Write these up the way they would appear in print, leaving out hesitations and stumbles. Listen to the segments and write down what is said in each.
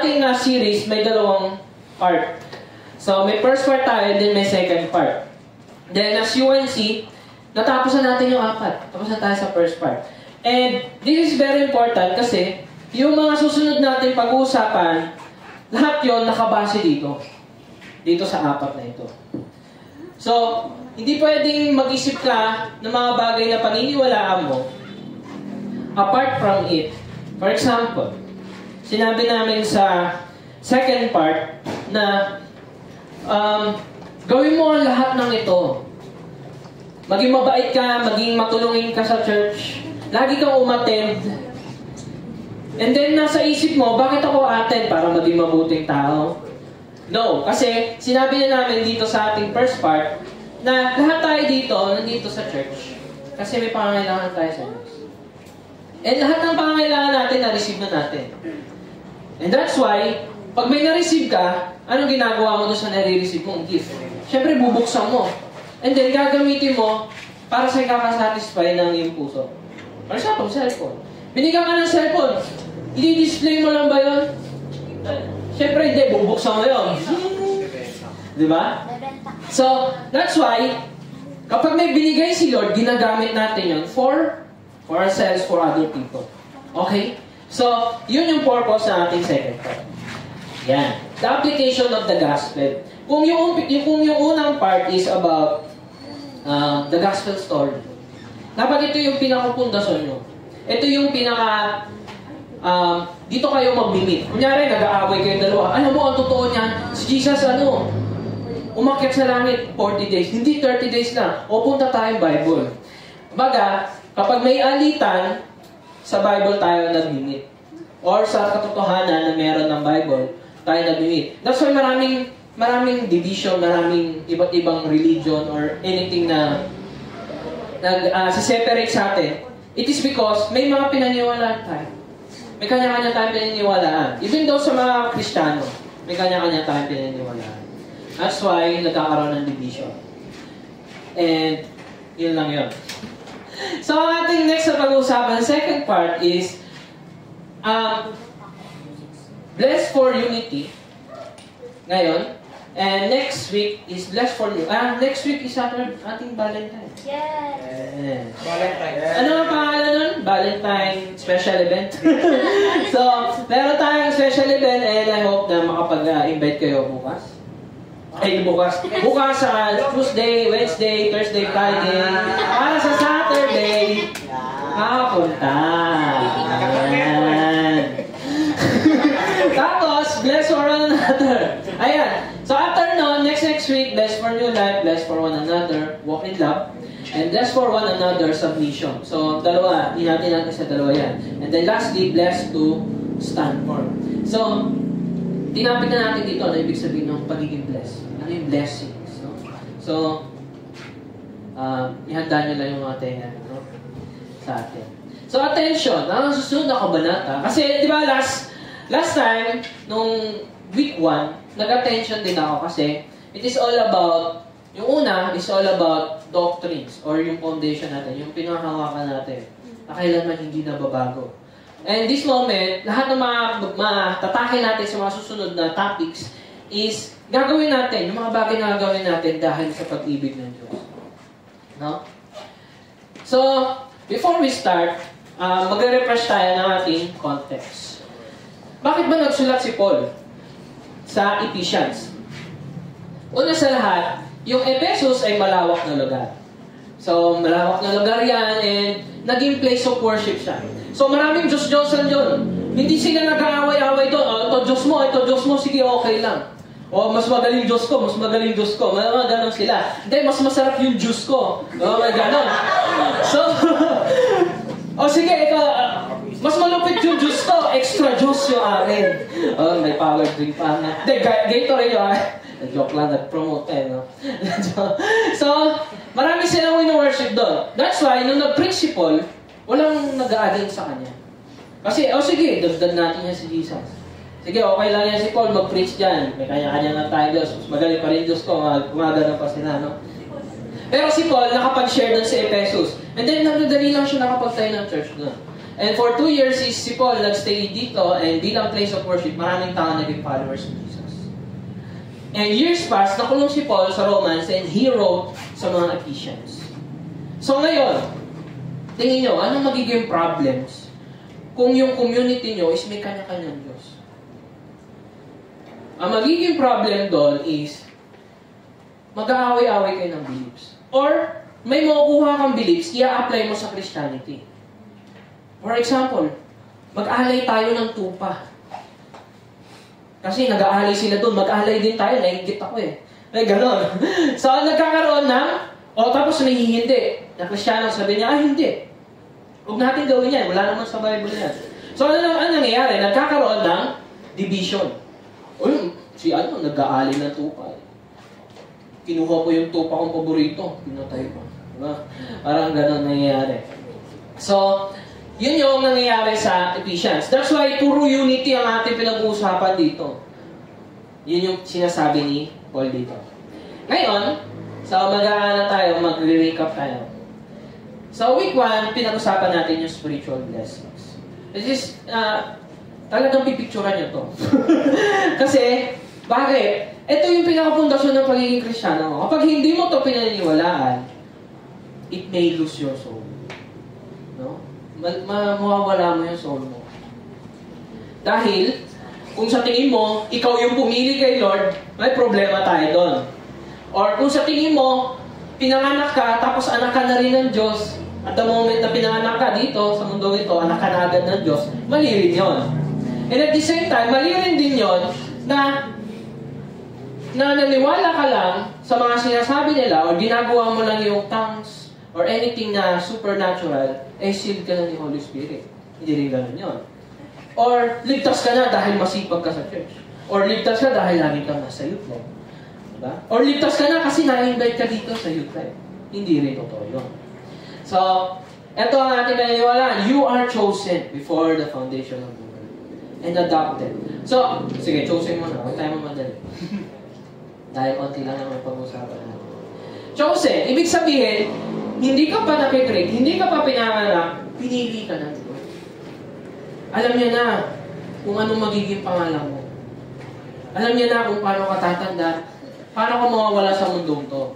ating series, may dalawang part. So, may first part tayo, then may second part. Then, as you can see, natapos na natin yung 4. Tapos na tayo sa first part. And, this is very important kasi, yung mga susunod natin pag-uusapan, lahat yon nakabase dito. Dito sa 4 na ito. So, hindi pwedeng mag-isip ka ng mga bagay na paniniwalaan mo apart from it. For example, sinabi namin sa second part na gawin mo ang lahat ng ito. Maging mabait ka, maging matulungin ka sa church, lagi kang umattend. And then nasa isip mo, bakit ako attend? Para maging mabuting tao? No, kasi sinabi na namin dito sa ating first part na lahat tayo dito, nandito sa church. Kasi may pangangailangan tayo sa Diyos. And lahat ng pangangailangan natin, na-receive na natin. And that's why, pag may na-receive ka, anong ginagawa mo doon sa nare-receive mong gift? Siyempre, bubuksan mo. And then, gagamitin mo para sa ikakasatisfy ng iyong puso. For example, cellphone. Binigyan ka ng cellphone. I-display mo lang ba yun? Siyempre, hindi. Bubuksan mo yun. Diba? So, that's why, kapag may binigay si Lord, ginagamit natin yun for ourselves, for other people. Okay? So, yun yung purpose ng ating second part. Yan. The application of the gospel. Kung yung unang part is about the gospel story, dapat ito yung pinakapundasyon nyo. Ito yung dito kayo mag-meet. Kunyari, nag-aaway kayong dalawa. Alam mo, ang totoo niyan, si Jesus, umakyat sa langit 40 days. Hindi 30 days na. O punta tayong Bible. Baga, kapag may alitan, sa Bible tayo nag-meet. Or sa katotohanan na meron ng Bible, tayo nag-meet. That's why maraming division, maraming iba't ibang religion or anything na separate sa atin. It is because may mga pinaniwalaan tayo. May kanya-kanya tayong pinaniwalaan. Even though sa mga Kristiyano, may kanya-kanya tayong pinaniwalaan. That's why nagkakaroon ng division. And yun lang yun. So, ang ating next na pag-uusapan, second part is Blessed for Unity. Ngayon. And next week is Blessed for You. Next week is ating Valentine. Yes! Valentine. Ano ang pangalan nun? Valentine Special Event. So, meron tayong special event and I hope na makapag-invite kayo bukas. Bukas sa Tuesday, Wednesday, Thursday, Friday. Para sa Saturday, makapunta. Ayan. Tapos, bless for one another. Ayan. So after no, next week, bless for new life, bless for one another, walk in love, and bless for one another, submission. So dalawa, hinati natin sa dalawa yan. And then lastly, bless to stand for. So, tinapit na natin dito, ano ibig sabihin ng pagiging blessed? Ano yung blessings? No? So, ihanda nyo lang yung mga tenga sa atin. So, attention, ang susunod na kabanata. Kasi, di ba, last time, nung week 1, nag-attention din ako kasi it is all about, yung una is all about doctrines or yung foundation natin, yung pinahawakan natin na kailanman hindi nababago. And this moment, lahat ng mga tatake natin sa mga susunod na topics is gagawin natin, yung mga bagay na gagawin natin dahil sa pag-ibig ng Diyos. No? So, before we start, magre-refresh tayo ng ating context. Bakit ba nagsulat si Paul sa Ephesians? Una sa lahat, yung Ephesus ay malawak na lugar. So, malawak na lugar yan and naging place of worship siya. So, maraming Diyos-Diyosan yun. Hindi sila nag-aaway-aaway doon. Ito Diyos mo, sige, okay lang. O, mas magaling Diyos ko. Mga ganon sila. Hindi, mas masarap yung Diyos ko. Mga ganon. So, sige, ikaw, mas malupit yung Diyos ko. Extra Diyos yung akin. May power drink pa na. Hindi, Gatorade yung joke lang, nag-promote no? So, marami silang wino-worship doon. That's why, nung nag-principle, walang nag-a-again sa kanya. Kasi, sige, dagdag natin yan si Jesus. Sige, okay lang yan si Paul, mag-preach dyan. May kanya-kanya na tayo Diyos. Mas magaling pa rin Diyos ko, gumagana pa sila, no? Pero si Paul, nakapag-share doon sa Ephesus. And then, nagdadali lang siya nakapagtayo ng church doon. And for 2 years, si Paul nagstay dito and bilang place of worship, maraming tao naging followers of Jesus. And years passed, nakulong si Paul sa Romans and he wrote sa mga Ephesians. So ngayon, tingin nyo, anong magiging problems kung yung community nyo is may kanya-kanyang Diyos? Ang magiging problem doon is mag-aaway-aaway kayo ng beliefs. Or may makukuha kang beliefs, i-apply mo sa Christianity. For example, mag-alay tayo ng tupa. Kasi nag-aalay sila doon, mag-alay din tayo, nainggit ako eh. Ay, gano'n. So, nagkakaroon ng, tapos may hindi. Na Kristiyano, sabi niya, hindi. Huwag natin gawin yan, wala naman sa Bible yan. So, ano nangyayari? Nagkakaroon ng division. Nag-aalay ng tupa. Kinuha ko yung tupa kong paborito, pinatay ko. Diba? Parang gano'n nangyayari. So, yun yung nangyayari sa Ephesians. That's why puro unity ang ating pinag-uusapan dito. Yun yung sinasabi ni Paul dito. Ngayon, mag-recap tayo. Sa week 1, pinag-usapan natin yung spiritual blessings. This is, talagang pipicturan nyo to. Kasi, bakit? Ito yung pinakapundasyon ng pagiging Kristiyano. Kapag hindi mo to pinaniniwalaan, it may lose your soul. No? Mawawala mo yung soul mo. Dahil, kung sa tingin mo, ikaw yung pumili kay Lord, may problema tayo doon. Or kung sa tingin mo, pinanganak ka, tapos anak ka na rin ng Diyos, at the moment na pinanganak ka dito, sa mundo ito, anak ka na agad ng Diyos, mali rin yun. And at the same time, mali rin din yun na naniwala ka lang sa mga sinasabi nila or ginagawa mo lang yung tongues or anything na supernatural, sealed ka na ni Holy Spirit. Hindi rin ganun yun. Or ligtas ka na dahil masipag ka sa church. Or ligtas ka dahil lagi kang nasa youth life. Diba? Or ligtas ka na kasi na-invite ka dito sa youth life. Hindi rin totoo yun. So, ito ang ating naniniwala. You are chosen before the foundation of the world. And adopted. So, sige, chosen mo na. Huwag tayo mamadali. Dahil konti lang ang pag-usapan natin. Chosen, ibig sabihin, hindi ka pa nakikreate, hindi ka pa pinanganak, pinili ka ng Lord. Alam niya na kung anong magiging pangalan mo. Alam niya na kung paano ka tatanda, paano ka mawawala sa mundong to.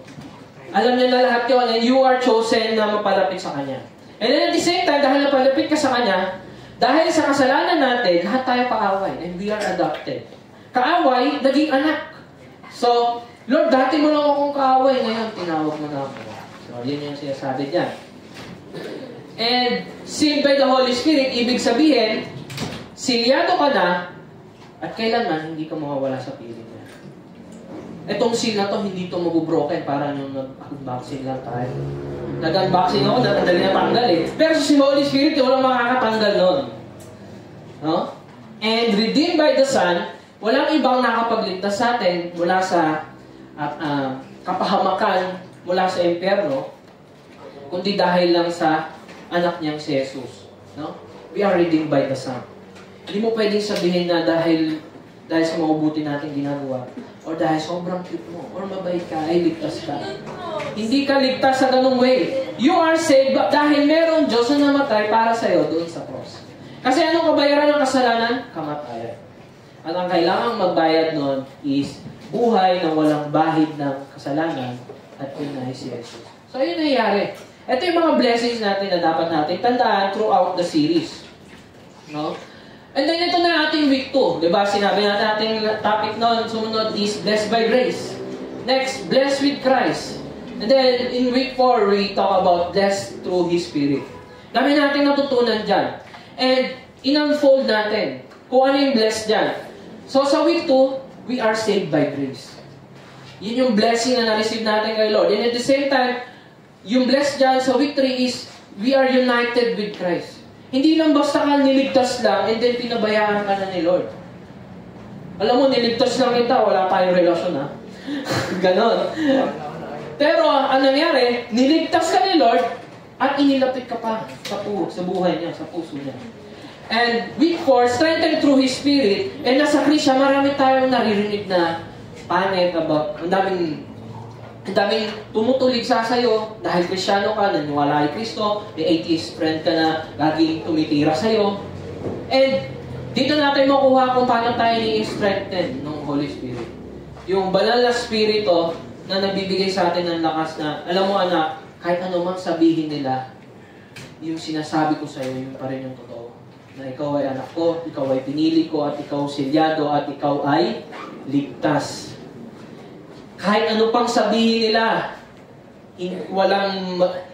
Alam niya na lahat yun, and you are chosen na mapalapit sa Kanya. And then at the same time, dahil napalapit ka sa Kanya, dahil sa kasalanan natin, lahat tayo kaaway, and we are adopted. Kaaway, naging anak. So, Lord, dati mo lang akong kaaway, ngayon tinawag mo na ako. So, yun yung sinasabi niya. And, sealed by the Holy Spirit, ibig sabihin, silyado ka na, at kailanman, hindi ka mawawala sa piling niya. Itong seal na to, hindi to mabubroken, parang yung nag-unboxing lang tayo. Nag-unboxing ako, nadali na tanggal eh. Pero si Holy Spirit, walang makakatanggal nun. No? And redeemed by the Son, walang ibang nakapagligtas sa atin mula sa kapahamakan, mula sa impyerno, kundi dahil lang sa anak niyang si Jesus. No? We are redeemed by the Son. Hindi mo pwedeng sabihin na dahil sa mabubuti natin ginagawa, or dahil sobrang cute mo, or mabait ka, ay ligtas ka. Hindi ka ligtas sa ganung way. You are saved dahil merong Diyos na namatay para sa iyo doon sa cross. Kasi anong kabayaran ng kasalanan? Kamatayan. At ang kailangang magbayad nun is buhay na walang bahid ng kasalanan at yun na si Jesus. So, yun nangyayari. Ito yung mga blessings natin na dapat natin tandaan throughout the series. No? And then, ito na ating week 2. Diba? Sinabi natin ating topic noon, sumunod is blessed by grace. Next, blessed with Christ. And then, in week 4, we talk about blessed through His Spirit. Dami natin natutunan dyan. And, in-unfold natin kung ano yung blessed dyan. So, sa week 2, we are saved by grace. Yun yung blessing na na-receive natin kay Lord. And at the same time, yung blessed dyan sa week 3 is, we are united with Christ. Hindi lang basta ka niligtas lang, and then pinabayaan ka na ni Lord. Alam mo, niligtas lang kita, wala tayong relasyon, ha? Ganon. Pero, ang nangyari, niligtas ka ni Lord, at inilapit ka pa sa buhay niya, sa puso niya. And week 4, strengthened through His Spirit, and nasa Christ siya, marami tayong naririnig na panic about, ang daming ang daming tumutulig sa'yo dahil Kristiyano ka, naniwala kay Kristo, may atheist friend ka na laging tumitira sa'yo. And dito natin makuha kung paano tayo ni-strengthen ng Holy Spirit. Yung banal na spirito na nagbibigay sa atin ng lakas na, alam mo anak, kahit ano mang sabihin nila, yung sinasabi ko sa'yo, yung pa rin yung totoo. Na ikaw ay anak ko, ikaw ay pinili ko, at ikaw silyado, at ikaw ay ligtas. Kahit ano pang sabihin nila,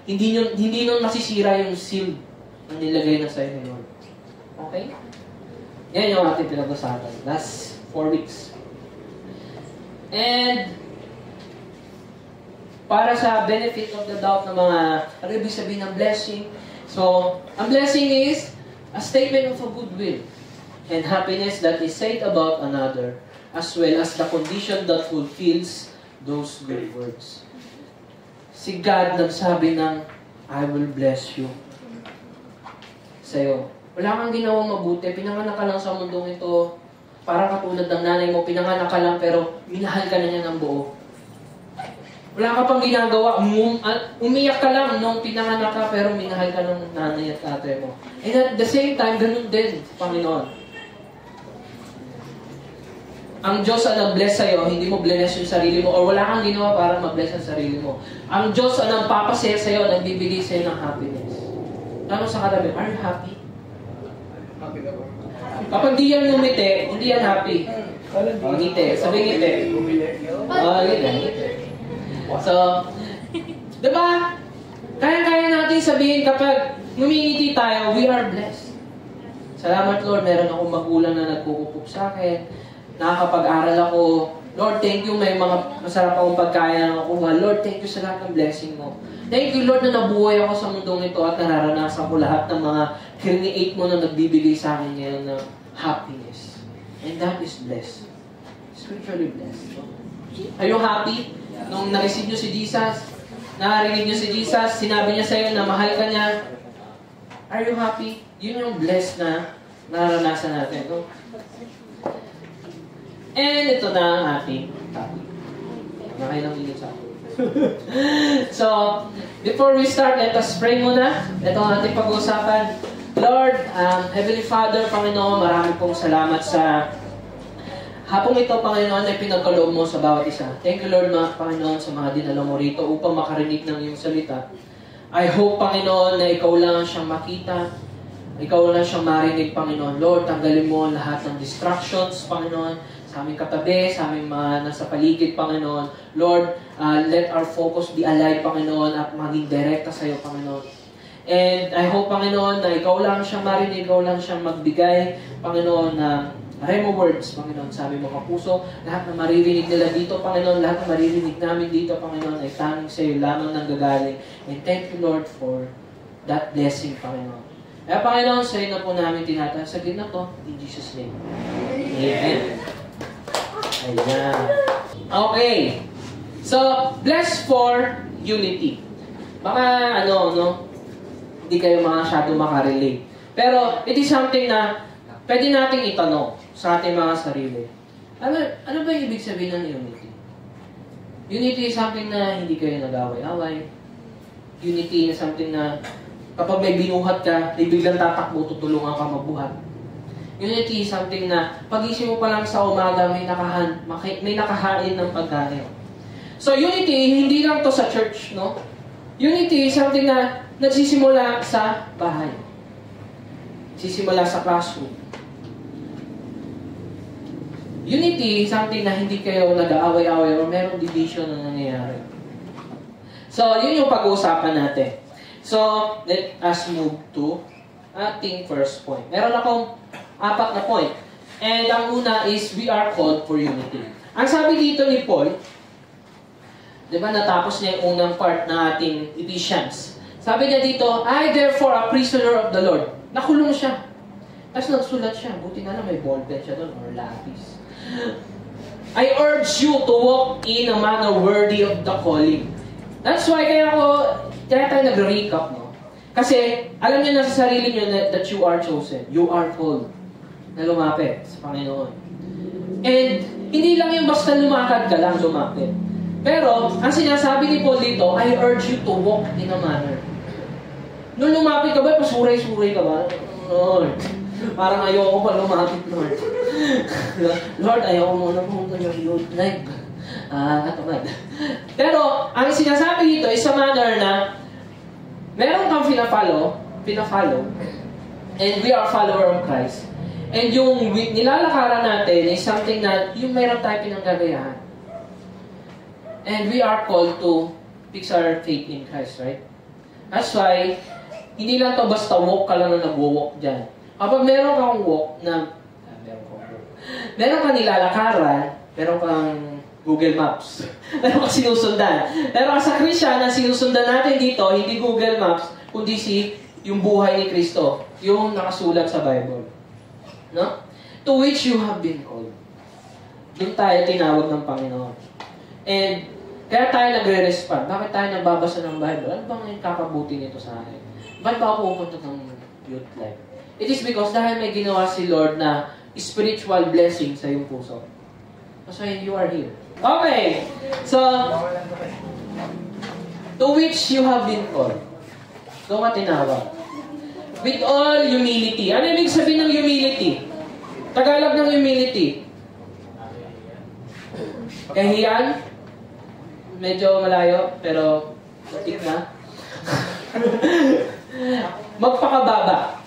hindi nun masisira yung seal na nilagay na sa'yo ngayon. Okay? Yan yung ating pinag-usapan. Last 4 weeks. And, para sa benefit of the doubt ng mga, ano ibig sabihin ng blessing? So, ang blessing is a statement of a goodwill and happiness that is said about another, as well as the condition that fulfills those good words. Si God nagsabi ng, I will bless you. Sa'yo. Wala kang ginawang mabuti. Pinanganak ka lang sa mundong ito. Parang katulad ng nanay mo, pinanganak ka lang pero minahal ka na niya ng buo. Wala ka pang ginagawa. Umiyak ka lang nung pinanganak ka pero minahal ka ng nanay at tatay mo. And at the same time, ganun din, Panginoon. Ang Diyos ang nag-bless sa'yo, hindi mo bless yung sarili mo or wala kang ginawa para mag-bless ang sarili mo. Ang Diyos ang nagpapasaya sa'yo, nagbibigay sa'yo ng happiness. Tanong sa katabi, are you happy? Kapag di yan ngumiti, hindi yan happy. Ngiti. Sabi ngiti. Ngiti. So, diba? Kaya-kaya natin sabihin kapag ngumingiti tayo, we are blessed. Salamat Lord, meron akong magulang na nagkukukup sa akin. Nakakapag-aral ako. Lord, thank you, may mga masarap akong pagkain na nakukuha. Lord, thank you sa lahat ng blessing mo. Thank you, Lord, na nabuhay ako sa mundong ito at nararanasan ko lahat ng mga create mo na nagbibigay sa akin ngayon ng happiness. And that is blessed. Spiritually blessed. Are you happy? Nung na-receive nyo si Jesus, narinig nyo si Jesus, sinabi niya sa'yo na mahal ka niya, are you happy? Yun yung blessed na naranasan natin. No? And ito na ang ating topic. Nakailang minutes ako. So, before we start, let us pray muna. Ito ang ating pag-uusapan. Lord, Heavenly Father, Panginoon, marami pong salamat sa hapong ito, Panginoon, ay pinagkaloob mo sa bawat isa. Thank you, Lord, mga Panginoon, sa mga dinala mo rito upang makarinig ng iyong salita. I hope, Panginoon, na ikaw lang siyang makita. Ikaw lang siyang marinig, Panginoon. Lord, tanggalin mo lahat ng distractions, Panginoon, sa aming katabi, sa aming mga nasa paligid, Panginoon. Lord, let our focus be alive, Panginoon, at maging direkta sa iyo, Panginoon. And I hope, Panginoon, na ikaw lang siyang marinig, ikaw lang siyang magbigay, Panginoon, na rhema words, Panginoon, sa aming mga puso. Lahat na maririnig nila dito, Panginoon, lahat na maririnig namin dito, Panginoon, ay tanging sa iyo lamang nang gagaling. And thank you, Lord, for that blessing, Panginoon. Kaya, Panginoon, sa iyo na po namin tinatasagin na to, in Jesus' name. Amen. Ayan. Okay. So, blessed for unity. Baka, hindi kayo masyado makarelate. Pero, it is something na pwede nating itanong sa ating mga sarili. Ano ba yung ibig sabihin ng unity? Unity is something na hindi kayo nag-away-away. Unity is something na kapag may binuhat ka, may biglang tatakbo, tutulungan ka mabuhat. Unity is something na pag-isip mo pa lang sa umaga, may nakahain ng pagkain. So, unity, hindi lang to sa church, no? Unity is something na nagsisimula sa bahay. Sisimula sa classroom. Unity is something na hindi kayo nag-aaway-away o merong division na nangyayari. So, yun yung pag-uusapan natin. So, let us move to ating first point. Meron akong 4 na point. And ang una is, we are called for unity. Ang sabi dito ni Paul, di ba natapos niya yung unang part ng ating Ephesians. Sabi niya dito, I therefore a prisoner of the Lord. Nakulong siya. Tapos nagsulat siya. Buti na lang may ballpen siya doon or lapis. I urge you to walk in a manner worthy of the calling. That's why kaya tayo nag-recap, no? Kasi alam niyo na sa sarili niyo that you are chosen. You are called na lumapit sa Panginoon. And hindi lang yung basta lumakad ka lang lumapit. Pero, ang sinasabi ni Paul dito, I urge you to walk in a manner. Nung lumapit ka ba, pasuray-suray ka ba? Lord, parang ayoko pa lumapit, Lord. Lord, ayoko muna pumunta yung youth life. Katamad. Pero, ang sinasabi dito is a manner na meron kang pinafollow, and we are follower of Christ. And yung nilalakaran natin is something na yung mayroon tayo pinanggagayahan. And we are called to fix our faith in Christ, right? That's why, hindi lang to basta walk ka lang na nag-walk dyan. Kapag meron kang walk na, meron kang nilalakaran, meron kang Google Maps. Meron kang sinusundan. Pero as a Christian, ang sinusundan natin dito, hindi Google Maps, kundi yung buhay ni Kristo. Yung nakasulat sa Bible. No? To which you have been called. Doon tayo tinawag ng Panginoon. And, kaya tayo nagre-respond. Bakit tayo nagbabasa ng Bible? Ano bang kakabuti nito sa akin? Ba't ba ako pupunta ng youth life? It is because dahil may ginawa si Lord na spiritual blessing sa iyong puso. That's why you are here. Okay. So, to which you have been called. Doon ka tinawag. With all humility. Ano ibig sabihin ng humility? Tagalog ng humility. Kahiyan. Medyo malayo, pero matik na. Magpakababa.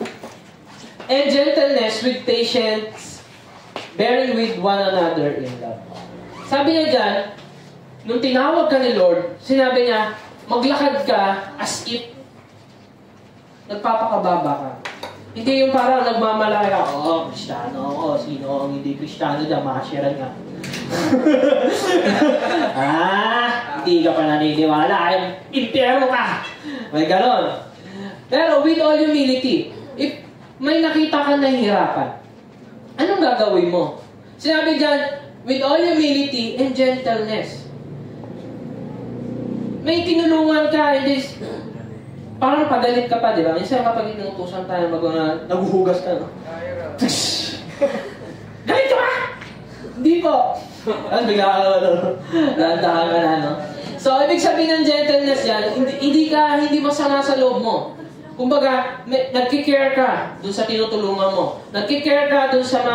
And gentleness with patience, bearing with one another in love. Sabi niya dyan, nung tinawag ka ni Lord, sinabi niya, maglakad ka as if nagpapakababa ka. Hindi yung parang nagmamalaki ka, Kristiyano, sino ang hindi Kristiyano dyan, makasyaran nga. Hindi ka pa naniniwala, impyerno ka. May ganon. Pero with all humility, if may nakita ka na hirapan, anong gagawin mo? Sinabi dyan, with all humility and gentleness. May tinulungan ka, parang pagalit ka pa, di ba? Minsan kapag inutusan tayo, naguhugas ka, no? Galit ka ba? Hindi po. Tapos bigla ka, landahan ka na, no? So, ibig sabihin ng gentleness yan, hindi masama sa loob mo. Kumbaga, nagkikare ka dun sa tinutulungan mo. Nagkikare ka dun sa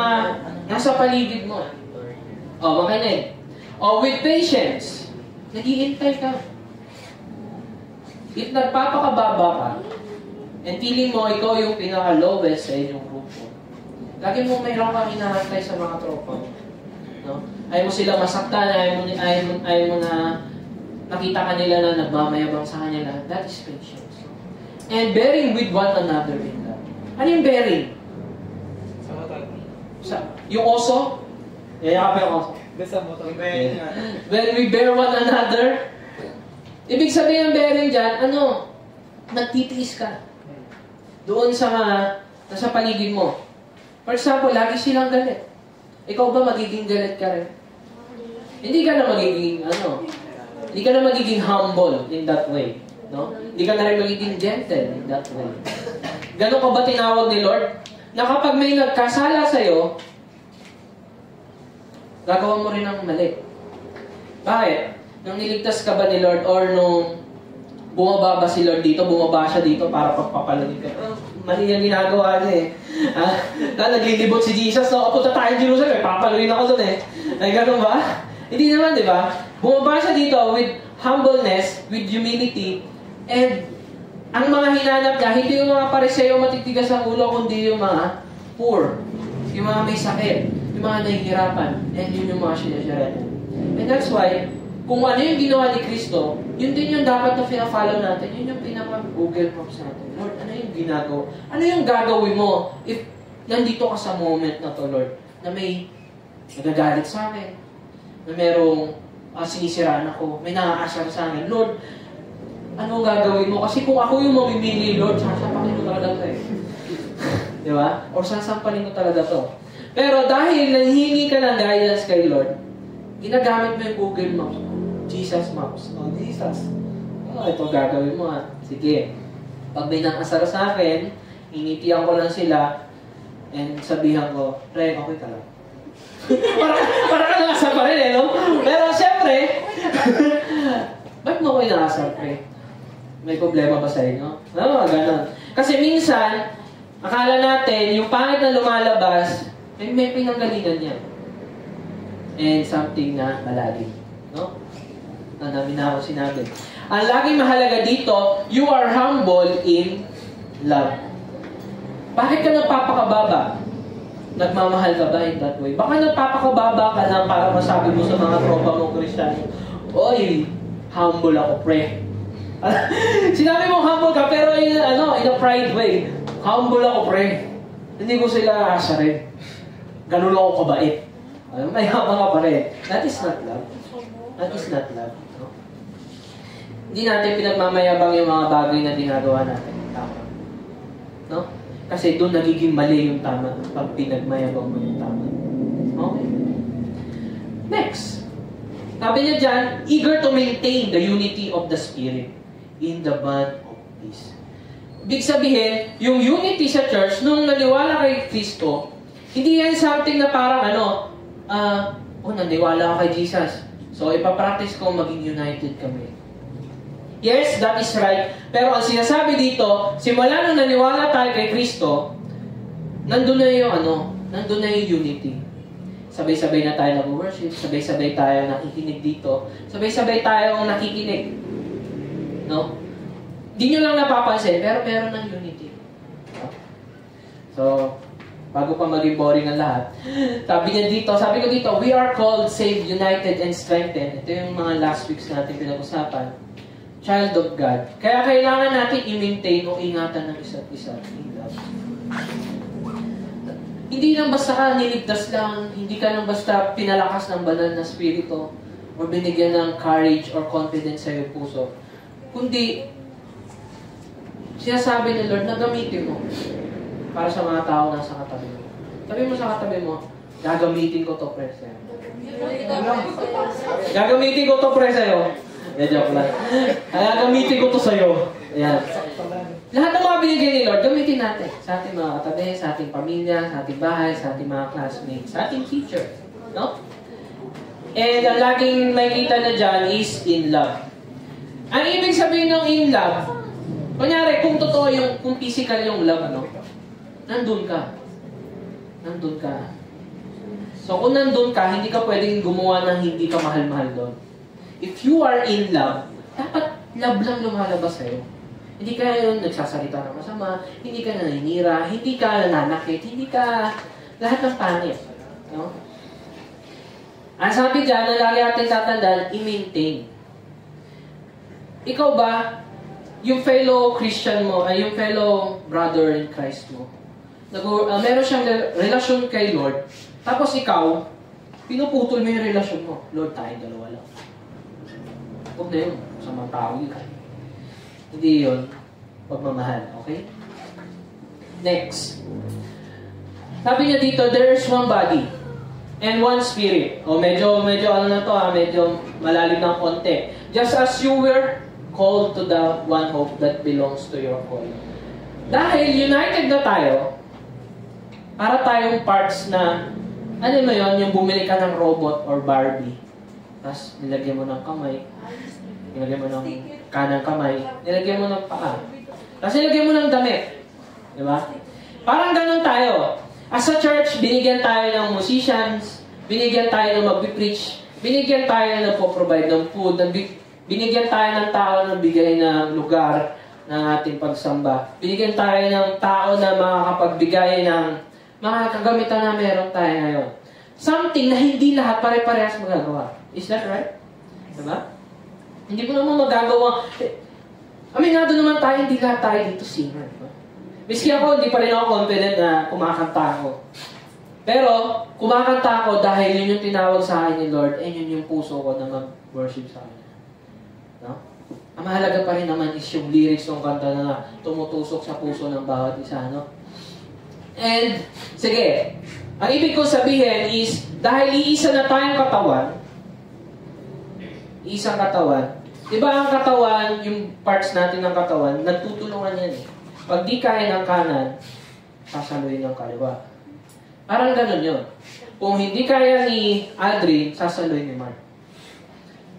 nasa paligid mo. Makinig. With patience, nag-iintay ka. If nagpapakababa ka, and feeling mo ikaw yung pinaka-lowest sa inyong grupo, lagi mo mayroon kang hinahantay sa mga tropa mo. No? Ayaw mo sila masaktan, ayaw mo na nakita kanila na nagmamayabang sa kanila. That is patience. And bearing with one another in love. Ano yung bearing? Yung oso? Yayakap yung oso. When we bear one another, ibig sabihin ng bearing dyan, nagtitiis ka. Doon sa nasa paligid mo. For example, lagi silang galit. Ikaw ba magiging galit ka rin? Hindi ka na magiging humble in that way. No? Hindi ka na rin magiging gentle in that way. Ganon ka ba tinawag ni Lord? Na kapag may nagkasala sa'yo, gagawa mo rin ang mali. Bakit? Nung niligtas ka ba ni Lord or nung bumaba ba si Lord dito, bumaba siya dito para pagpapalanin ka? Mali yung ginagawa niya naglilibot si Jesus, punta tayo Jerusalem, papaluin ako doon Ay, gano'n ba? Hindi naman, di ba? Bumaba siya dito with humbleness, with humility, and ang mga hinanap niya, hindi yung mga Pariseo matitigas ang ulo, kundi yung mga poor, yung mga may sakit, yung mga nahihirapan, and yun yung mga sinasyaran. And that's why, kung ano yung ginawa ni Kristo, yun din yung dapat na pina-follow natin, yun yung pinaka-Google Maps natin. Lord, ano yung ginagawa? Ano yung gagawin mo if nandito ka sa moment na to, Lord, na may nagagalit sa akin, na merong sinisiraan ako, may nakakasar sa akin. Lord, ano gagawin mo? Kasi kung ako yung mamimili, Lord, sasampakin ko talaga ito Di ba? Or sasampakin ko talaga to. Pero dahil nanghingi ka ng guidance kay Lord, ginagamit mo yung Google Maps. Jesus Maps. Jesus. Ito gagawin mo Sige. Pag may nakasar sa akin, initiyan ko lang sila, and sabihan ko, Pre, okay ka lang. para ka nakasar pa rin no? Pero syempre, Ba't mo ko inaasar, pre? May problema ba sa inyo? Oo, ganun. Kasi minsan, akala natin, yung pangit na lumalabas, may pinanggalingan yan. And something na malalim. No? Na namin na ako sinabi. Ang laging mahalaga dito, you are humble in love. Bakit ka nagpapakababa? Nagmamahal ka ba in that way? Baka nagpapakababa ka lang para masabi mo sa mga tropa mong Kristiyano, oy, humble ako, pre. Sinabi mo humble ka, pero in a pride way. Humble ako, pre. Hindi ko sila asarin. Ganun lang ako kabait. May habang ka pa rin. That is not love. That is not love. No? Hindi natin pinagmamayabang yung mga bagay na ginagawa natin. Tama. No? Kasi doon nagiging mali yung tama pag pinagmayabang mo yung tama. Okay? Next. Sabi niya dyan, eager to maintain the unity of the Spirit in the bond of peace. Ibig sabihin, yung unity sa church, nung naniwala kay Kristo, hindi yan something na parang naniwala ako kay Jesus. So, ipapractice ko maging united kami. Yes, that is right. Pero ang sinasabi dito, simula nung naniwala tayo kay Kristo, nandun na yung unity. Sabay-sabay na tayo nag-worship, sabay-sabay tayo nakikinig dito, sabay-sabay tayo nakikinig. No? Hindi nyo lang napapansin, pero meron ng unity. No? So, bago pa maging boring ang lahat, sabi ko dito, we are called, saved, united, and strengthened. Ito yung mga last weeks natin pinag-usapan. Child of God. Kaya kailangan natin i-maintain o ingatan ng isa't isa in love. Hindi lang basta ka niligtas lang, hindi ka lang basta pinalakas ng banal na spirito o binigyan ng courage or confidence sa iyong puso. Kundi, sinasabi ni Lord na gamitin mo para sa mga tao nasa katabi mo. Sabi mo sa katabi mo, gagamitin ko to pre sa'yo. Gagamitin ko to pre sa'yo. Joke lang. Gagamitin ko to sa'yo. Ayan. Lahat ng mga binigay ni Lord, gamitin natin. Sa ating mga katabi, sa ating pamilya, sa ating bahay, sa ating mga classmates, sa ating teacher. No? And ang laging makikita na dyan is in love. Ang ibig sabihin ng in love, kunyari, kung totoo kung physical yung love, nandun ka. Nandun ka. So, kung nandun ka, hindi ka pwedeng gumawa ng hindi ka mahal-mahal doon. If you are in love, dapat love lang lumalabas sa'yo. Hindi ka nagsasalita ng masama, hindi ka naninira, hindi ka nananakit, hindi ka lahat ng pangit. No? Ang sabi dyan, na lagi natin tatandaan, i-maintain. Ikaw ba, yung fellow Christian mo, ay yung fellow brother in Christ mo, meron siyang relasyon kay Lord, tapos ikaw, pinuputol mo yung relasyon mo. Lord, tayong dalawa lang. Huwag na yun. Sa mga tao yun. Hindi yun pagmamahal. Okay? Next. Sabi niya dito, there is one body and one spirit. O medyo medyo malalim ng konti. Just as you were called to the one hope that belongs to your call. Dahil united na tayo, para tayong parts na, mo yun, yung bumili ka ng robot or Barbie, tapos nilagyan mo ng kamay, nilagyan mo ng kanang kamay, nilagyan mo ng paa, tapos nilagyan mo ng damit. Diba? Parang ganun tayo. As a church, binigyan tayo ng musicians, binigyan tayo ng mag-preach, binigyan tayo ng nagpo-provide ng food, binigyan tayo ng tao na bigay ng lugar ng ating pagsamba. Binigyan tayo ng tao na makakapagbigay ng mga kagamitan na meron tayo ngayon. Something na hindi lahat pare-parehas magagawa. Is that right? Diba? Hindi mo naman magagawa. Aminado naman tayo, hindi lahat tayo dito singer. Diba? Miski ako, hindi pa rin ako confident na kumakanta ako. Pero, kumakanta ako dahil yun yung tinawag sa akin ni Lord and yun yung puso ko na mag-worship sa akin. No? Ang mahalaga pa rin naman is yung lyrics ng kanta na tumutusok sa puso ng bawat isa. No? And, sige, ang ibig kong sabihin is, dahil iisa na tayong katawan, isang katawan, di ba ang katawan, yung parts natin ng katawan, nagtutulungan yan eh. Pag di kaya ng kanan, sasaluhin ng kaliwa. Parang ganun yun. Kung hindi kaya ni Adri, sasaluhin ni Mark.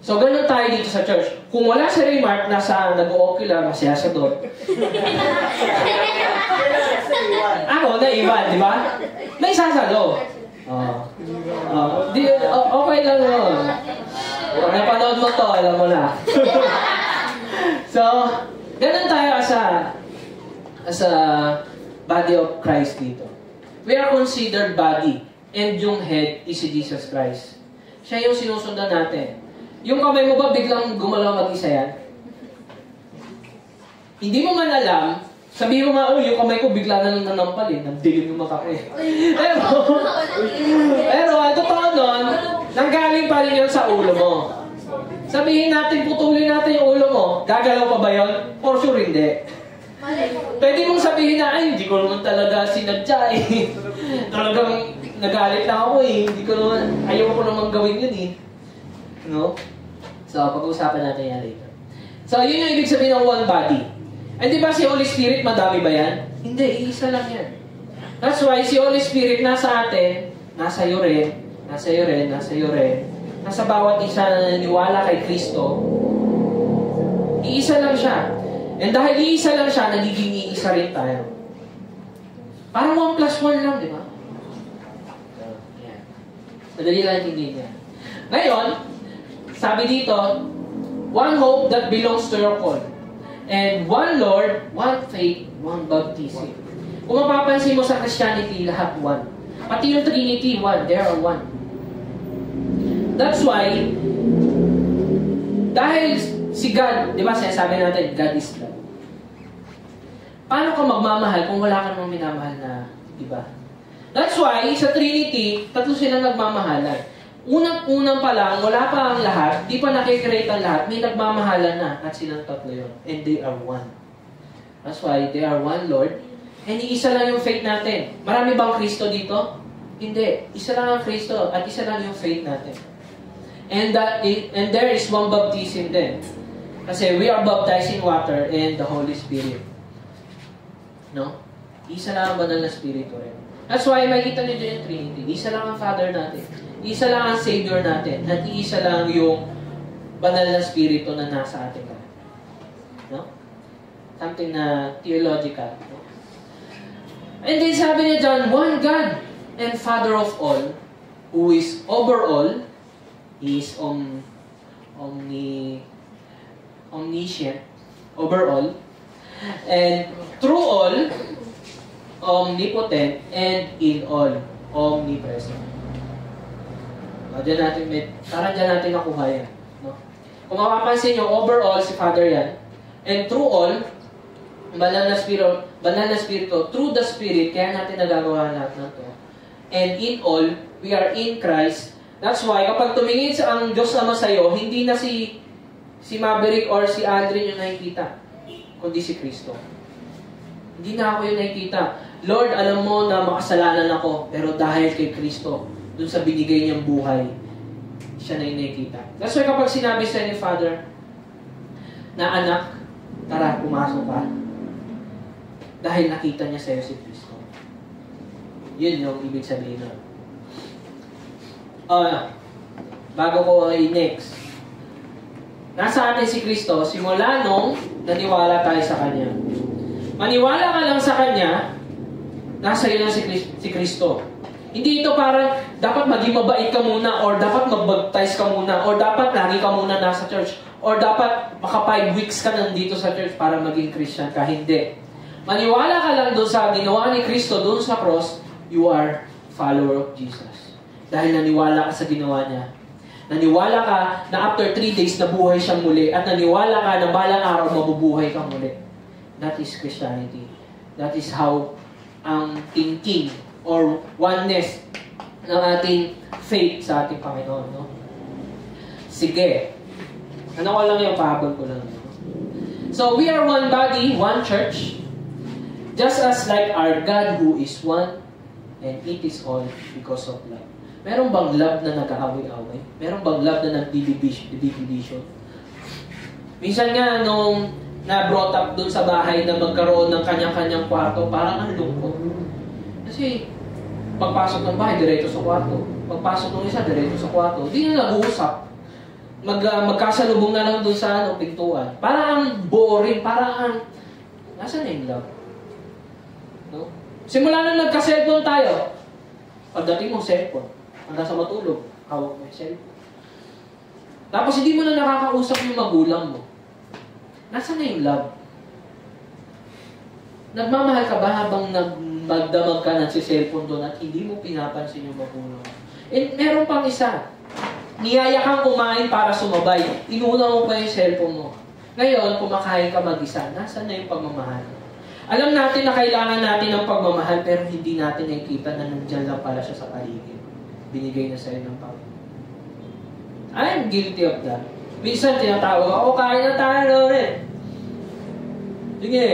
So, ganun tayo dito sa church. Kung wala si Raymark, nasa nag-o-ocular, masaya siya doon. Ako, naiwan, di ba? May sasalo. Okay lang yun. Napanood mo to, alam mo na. So, ganun tayo as a body of Christ dito. We are considered body, and yung head is si Jesus Christ. Siya yung sinusundan natin. Yung kamay mo ba biglang gumalaw mag-isa yan? Hindi mo man alam, sabihin mo nga, yung kamay ko bigla na lang nanampal eh, nagdilim yung mata ko eh. Pero ang totoo nun, nanggaling pa rin yun sa ulo mo. Sabihin natin, putulin natin yung ulo mo, gagalaw pa ba yun? For sure hindi. Pwede mong sabihin na, ay, hindi ko naman talaga sinadya eh. Talagang nagalit lang ako eh, hindi ko naman, ayaw ko naman gawin yun eh. No? So, pag-uusapan natin yan later. So, yun yung ibig sabihin ng one body. And di ba si Holy Spirit, madami ba yan? Hindi, iisa lang yan. That's why si Holy Spirit nasa atin, nasa iyo rin, nasa iyo rin, nasa iyo rin, nasa bawat isa na naniniwala kay Kristo, iisa lang siya. And dahil iisa lang siya, nagiging iisa rin tayo. Parang 1+1 lang, di ba? So, yan. Madali lang hindi niya. Ngayon, sabi dito, one hope that belongs to your call. And one Lord, one faith, one baptism. Kung mapapansin mo sa Christianity, lahat one. Pati yung Trinity, one. They are one. That's why, dahil si God, di ba sinasabi natin, God is love. Paano ka magmamahal kung wala ka namang minamahal na iba? That's why, sa Trinity, tatlo sila nagmamahalan. Unang-unang pa lang, wala pa ang lahat, di pa nakikreate ang lahat, may nagmamahalan na, at silang tatlo yun. And they are one. That's why, they are one Lord. And isa lang yung faith natin. Marami bang Kristo dito? Hindi. Isa lang ang Kristo, at isa lang yung faith natin. And there is one baptism din. Kasi we are baptized in water and the Holy Spirit. No? Isa lang ang banal na Spirito rin. That's why, makikita nyo dyan yung Trinity. Isa lang ang Father natin. Isa lang ang Savior natin. At isa lang yung banal na Spirito na nasa atin. No? Something na theological. No? And then sabi niya dyan, one God and Father of all, who is over all, He is omniscient, over all, and through all, omnipotent, and in all, omnipresent. Parang dyan natin nakuha yan. No? Kung mapapansin nyo, overall, si Father yan. And through all, banal na Spirito, through the Spirit, kaya natin nagagawa lahat ng to. And in all, we are in Christ. That's why, kapag tumingin sa ang Diyos Ama sa'yo, hindi na si Maverick or si Aldrin yung nakikita, kundi si Kristo. Hindi na ako yung nakikita. Lord, alam mo na makasalanan ako, pero dahil kay Kristo, dun sa binigay niyang buhay, siya na yung nakikita. That's why kapag sinabi sa ni Father, na anak, tara, pumasok ka. Dahil nakita niya sa'yo si Kristo. Yun yung ibig sabihin nun. Bago ko i-next. Nasa atin si Kristo, simula nung naniwala tayo sa Kanya. Maniwala ka lang sa Kanya, nasa iyo lang si Kristo. Hindi ito parang dapat maging mabait ka muna or dapat mag-baptize ka muna or dapat lagi ka muna nasa church or dapat maka 5 weeks ka nandito sa church para maging Christian ka. Hindi. Maniwala ka lang doon sa ginawa ni Kristo doon sa cross, you are follower of Jesus. Dahil naniwala ka sa ginawa niya. Naniwala ka na after 3 days nabuhay siyang muli at naniwala ka na balang araw mabubuhay kang muli. That is Christianity. That is how ang thinking or oneness ng ating faith sa ating Panginoon. No? Sige. Ano ko lang yung pahabol ko lang. No? So, we are one body, one church, just as like our God who is one, and it is all because of love. Meron bang love na nag-aaway-away? Meron bang love na nag-division? Minsan nga, nung na-brought up dun sa bahay na magkaroon ng kanyang-kanyang kwarto, parang ang lungkot. Kasi, pagpasok ng bahay, diretso sa kwarto. Pagpasok ng isa, diretso sa kwarto. Hindi na nag-uusap. magkasalubong na lang doon sa pintuan. Parang boring, parang nasaan na yung love? No? Simula na nagka-cellphone tayo, pagdating mo cellphone, hanggang sa matulog, hawak mo yung cellphone. Tapos hindi mo na nakakausap yung magulang mo. Nasaan na yung love? Nagmamahal ka ba habang magdamag ka ng cellphone doon at hindi mo pinapansin yung magulang mo? And meron pang isa. Niyaya kang kumain para sumabay. Inuna mo pa yung cellphone mo. Ngayon, kumakain ka mag-isa. Nasaan na yung pagmamahal? Alam natin na kailangan natin ng pagmamahal pero hindi natin nakikita na nandiyan lang pala siya sa paligid. Binigay na sa'yo ng Panginoon. I'm guilty of that. Minsan tinatawag ako, kain na tayo rin. Sige.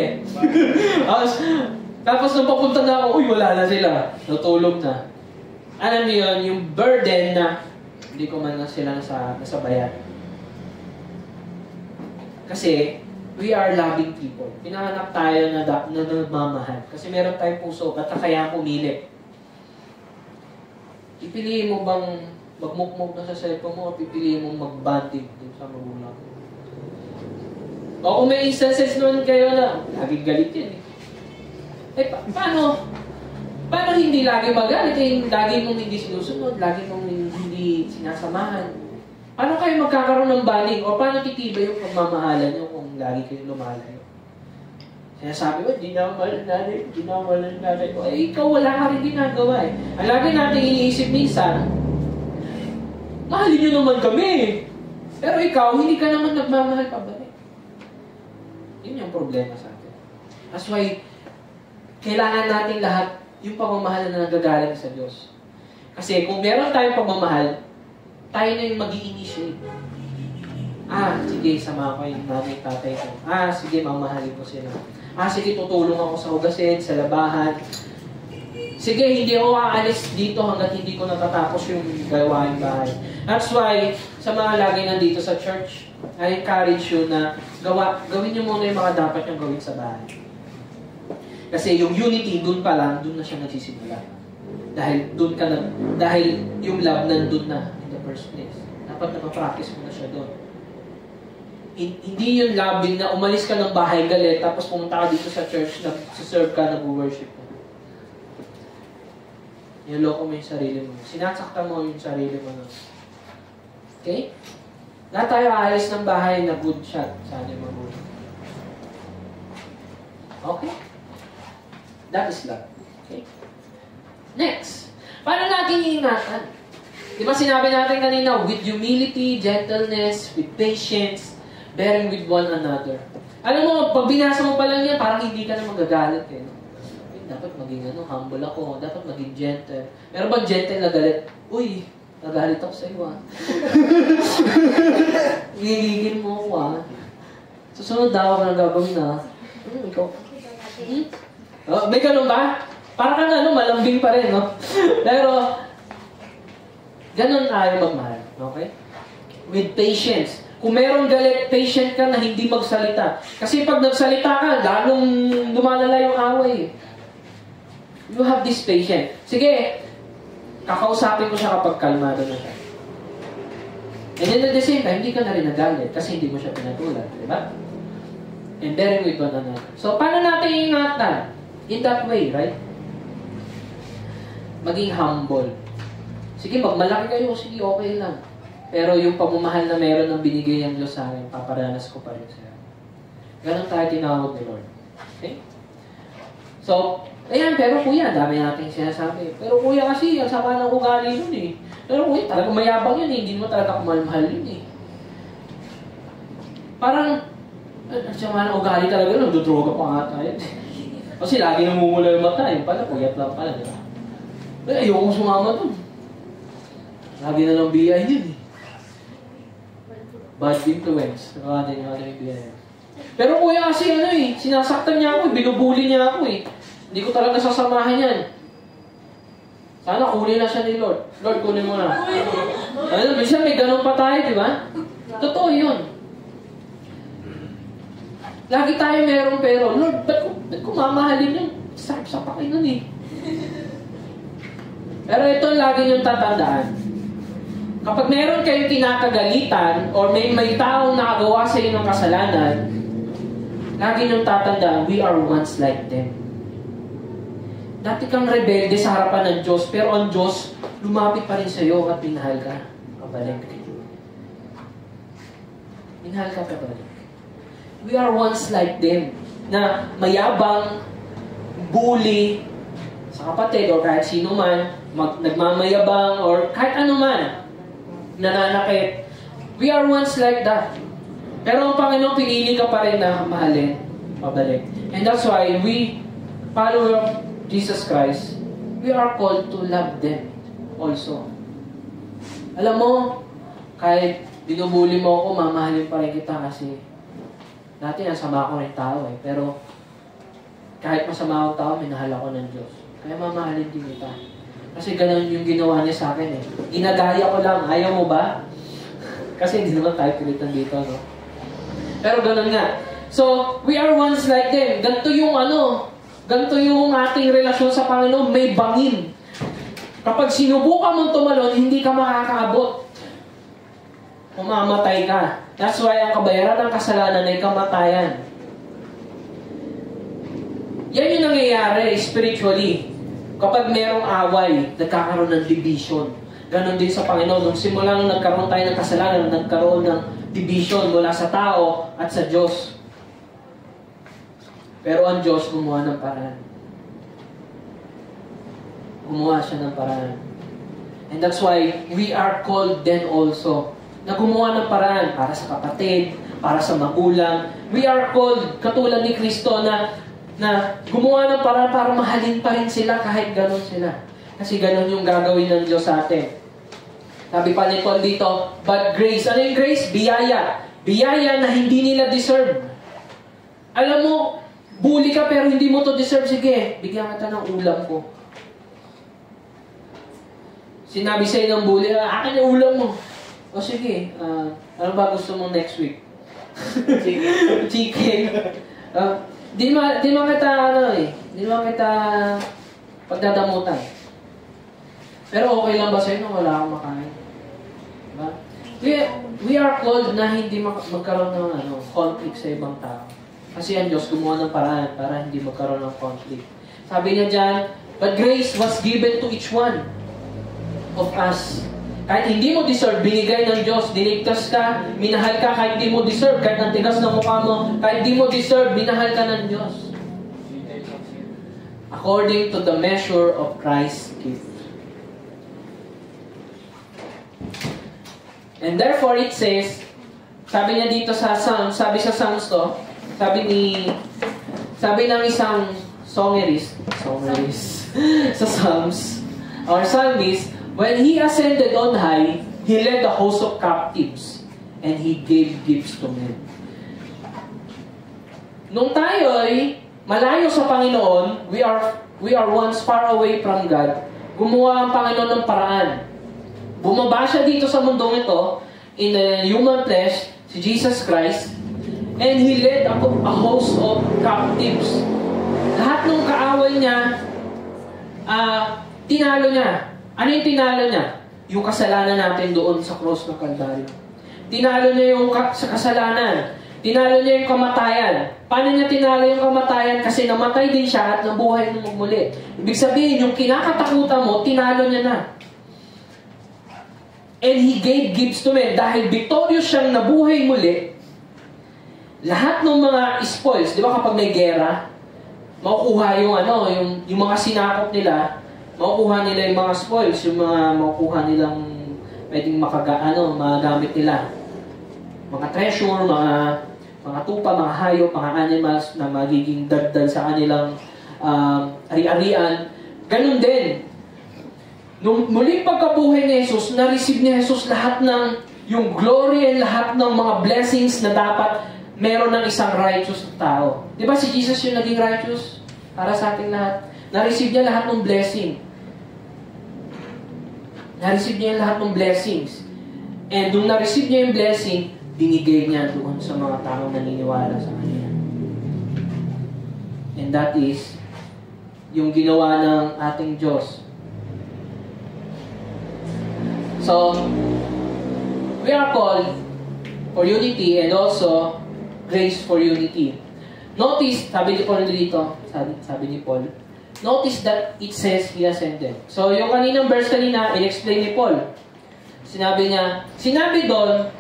Tapos nung papunta na ako, uy, wala na sila. Natulog na. Alam niyo yun, yung burden na hindi ko man na sila nasabayan. Kasi, we are loving people. Pinanganak tayo na nagmamahal. Kasi meron tayong puso at kaya pumili. Pipiliin mo bang magmukmuk na sa cellphone mo o pipiliin mo mag-bonding dun sa magulang mo? O kung may instances naman kayo na laging galit yan paano hindi lagi magalit? Lagi mong hindi sinusunod, lagi mong hindi sinasamahan. Paano kayo magkakaroon ng bonding? O paano titibay yung pagmamahalan nyo kung lagi kayo lumalayo? Sinasabi ko, di na ako mahal ng nanay ko. Ikaw wala ka rin ginagawa Ang lagi natin iniisip minsan, mahalin nyo naman kami. Pero ikaw, hindi ka naman nagmamahal pa ba Yun yung problema sa atin. That's why, kailangan natin lahat yung pagmamahal na nagagaling sa Diyos. Kasi kung meron tayong pagmamahal, tayo na yung mag-i-initiate. Sige, sama ko yung nanay tatay ko. Sige, mamahalin ko sila. Sige, tutulong ako sa hugasin, sa labahan. Sige, hindi ako aalis dito hanggat hindi ko natatapos yung gawain bahay. That's why, sa mga lagi nandito sa church, I encourage you na gawin nyo muna yung mga dapat nyo gawin sa bahay. Kasi yung unity, dun pa lang, dun na siya nagsisimula. Dahil yung love nandun na in the first place. Dapat na ma-practice mo na siya dun. Hindi yung loving na umalis ka ng bahay galit, tapos pumunta ka dito sa church, nag-serve ka, nag-worship ka. Niloko mo yung sarili mo. Sinasaktan mo yung sarili mo. Okay? Lahat tayo aalis ng bahay na good shot sa ating magulang. Okay? That is love. Okay? Next. Paano natin iingatan? Diba sinabi natin kanina, with humility, gentleness, with patience, bearing with one another. Alam mo, pag binasa mo pa lang yan, parang hindi ka na magagalit dapat maging humble ako, dapat maging gentle. Meron bang gentle na galit? Uy, nagalit ako sa iyo Gigigil mo ako Susunod daw ako na gagawin ikaw. May ganun ba? Parang malambing pa rin, no? Pero, ganun tayo magmahal. Okay? With patience. Kung meron galit, patient ka na hindi magsalita. Kasi pag nagsalita ka, lalong lumalala yung away. You have this patience. Sige, kakausapin ko siya kapag kalmado na siya. And then at the same time, hindi ka na rin nagalit kasi hindi mo siya pinatulan. Diba? And bearing with one another. So, paano natin ingatan? In that way, right? Maging humble. Sige, magmalaki kayo. Sige, okay lang. Pero yung pagmamahal na meron ng binigay ang Diyos sa akin, paparanas ko pa rin sa'yo. Ganon tayo tinawag ni Lord. Okay? So, ayan, pero kuya, dami nating sinasabi. Pero kuya kasi, ang sama ng ugali nun Pero kuya, talagang mayabang yun hindi mo talaga kumalmahal yun Parang, ang sama ng ugali talaga nun, dudroga pa nga tayo. Kasi lagi namumula yung mata, yung pala, kuyat lang pala, diba? Pero ayokong sumama dun. Lagi na lang BI yun Bad influence. Nakakata niya yung BI. Pero kuya kasi sinasaktan niya ako binubuli niya ako Hindi ko talaga sasamahan yan. Sana kunin na siya ni Lord. Lord, kunin mo na. Minsan may ganun pa tayo, di ba? Totoo yun. Lagi tayo meron pero, Lord, ba't ko mamahalin yun? Sapakin nun Pero ito lagi yung tatandaan. kapag meron kayong kinakagalitan or may taong nakagawa sa inyo ng kasalanan, lagi niyong tatandaan, we are once like them. Dati kang rebelde sa harapan ng Diyos, pero ang Diyos lumapit pa rin sa iyo at minahal ka. Pabalik. Minahal ka pabalik. We are once like them, na mayabang, bully, sa kapatid o kahit sino man, nagmamayabang or kahit ano man, nananakit. We are once like that. Pero ang Panginoon, pinili ka pa rin na mahalin, pabalik. And that's why we, follower of Jesus Christ, we are called to love them also. Alam mo, kahit binubuli mo ako, mamahalin pa rin kita kasi dati nasama ko rin tao eh. Pero kahit masama akong tao, minahal ako ng Diyos. Kaya mamahalin din kita. Kasi ganun yung ginawa niya sa akin eh. Ginagaya ko lang. Ayaw mo ba? Kasi hindi naman tayo pilitan dito, no? Pero ganun nga. So, we are once like them. Ganito yung ating relasyon sa Panginoon. May bangin. Kapag sinubukan mong tumalon, hindi ka makakaabot. Mamamatay ka. That's why ang kabayaran ng kasalanan ay kamatayan. Yan yung nangyayari spiritually. Kapag merong away, nagkakaroon ng division. Ganon din sa Panginoon. Nung simula nung nagkaroon tayo ng kasalanan, nagkaroon ng division mula sa tao at sa Diyos. Pero ang Diyos gumawa ng paraan. Gumawa siya ng paraan. And that's why we are called then also na gumawa ng paraan para sa kapatid, para sa magulang. We are called, katulad ni Kristo, na gumawa ng paraan para mahalin pa rin sila kahit ganon sila. Kasi ganon yung gagawin ng Diyos sa atin. Sabi pa ni Paul dito, but grace. Ano yung grace? Biyaya. Biyaya na hindi nila deserve. Alam mo, bully ka pero hindi mo to deserve. Sige, bigyan kita ng ulam ko. Sinabi sa'yo ng bully, akin yung ulam mo. O sige, ano ba gusto mong next week? Chicken. Di naman kita pagdadamutan. Pero okay lang ba sa'yo nung wala akong makain? Diba? We are called na hindi magkaroon ng conflict sa ibang tao. Kasi ang Diyos gumawa ng paraan para hindi magkaroon ng conflict. Sabi niya dyan, but grace was given to each one of us. Kahit hindi mo deserve, binigay ng Diyos, dinigtas ka, minahal ka kahit hindi mo deserve, kahit ang tigas ng mukha mo, kahit hindi mo deserve, minahal ka ng Diyos. According to the measure of Christ's gift. And therefore it says, sabi niya dito sa Psalms, sabi sa Psalms to, sabi ng isang songerist sa Psalms, or psalmist, when he ascended on high, he led the host of captives, and he gave gifts to men. Nung tayo ay malayo sa Panginoon, we are once far away from God, gumawa ang Panginoon ng paraan. Bumaba siya dito sa mundong ito, in a human flesh, si Jesus Christ, and he led a host of captives. Lahat ng kaaway niya, tinalo niya. Ano yung tinalo niya? Yung kasalanan natin doon sa cross ng Kalbaryo. Tinalo niya yung kasalanan. Tinalo niya yung kamatayan. Paano niya tinalo yung kamatayan? Kasi namatay din siya at nabuhay nung muli. Ibig sabihin, yung kinakatakutan mo, tinalo niya na. And he gave gifts to men. Dahil victorious siyang nabuhay muli, lahat ng mga spoils, di ba kapag may gera, makukuha yung mga sinakop nila, makukuha nila yung mga spoils, yung mga makukuha nilang pwedeng magamit nila. Mga treasure, mga tupa, mga hayop, mga animals na magiging dagdag sa kanilang ari-arian. Ganun din. Nung muling pagkabuhay ni Jesus, na-receive ni Jesus lahat ng yung glory and lahat ng mga blessings na dapat meron ng isang righteous na tao. Di ba si Jesus yung naging righteous para sa ating lahat? Na-receive niya lahat ng blessing. Na-receive niya lahat ng blessings. And nung na-receive niya yung blessing, binigay niya doon sa mga taong naniniwala sa Kanya. And that is yung ginawa ng ating Diyos. So, we are called for unity and also grace for unity. Notice, sabi ni Paul dito, sabi ni Paul, notice that it says He ascended. So, yung kaninang verse kanina, in-explain ni Paul. Sinabi doon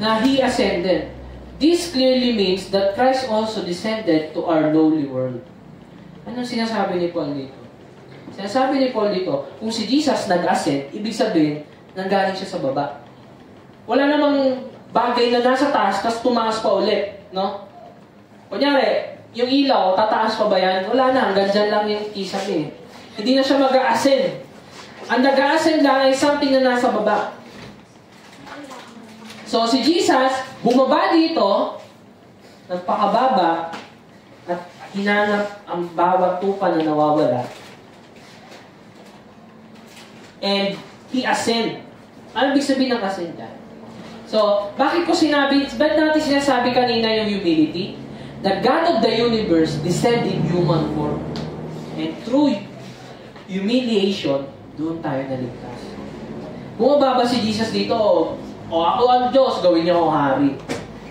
na He ascended. This clearly means that Christ also descended to our lowly world. Anong sinasabi ni Paul dito? Sinasabi ni Paul dito, kung si Jesus nag-ascend, ibig sabihin, nanggaling siya sa baba. Wala namang bagay na nasa taas, tapos tumaas pa ulit. No? Kunyari, yung ilaw, tataas pa ba yan? Wala na, hanggang dyan lang yung kisame eh. Hindi na siya mag-a-ascend. Ang nag-a-ascend lang ay something na nasa baba. So, si Jesus, bumaba dito, nagpakababa, at hinanap ang bawat tupa na nawawala. And He ascend. Ano ibig sabihin ng ascend yan? So, bakit natin sinasabi kanina yung humility? The God of the universe descended in human form. And through humiliation, doon tayo naligtas. Bumaba ba si Jesus dito? O ako ang Diyos, gawin niyo akong hari.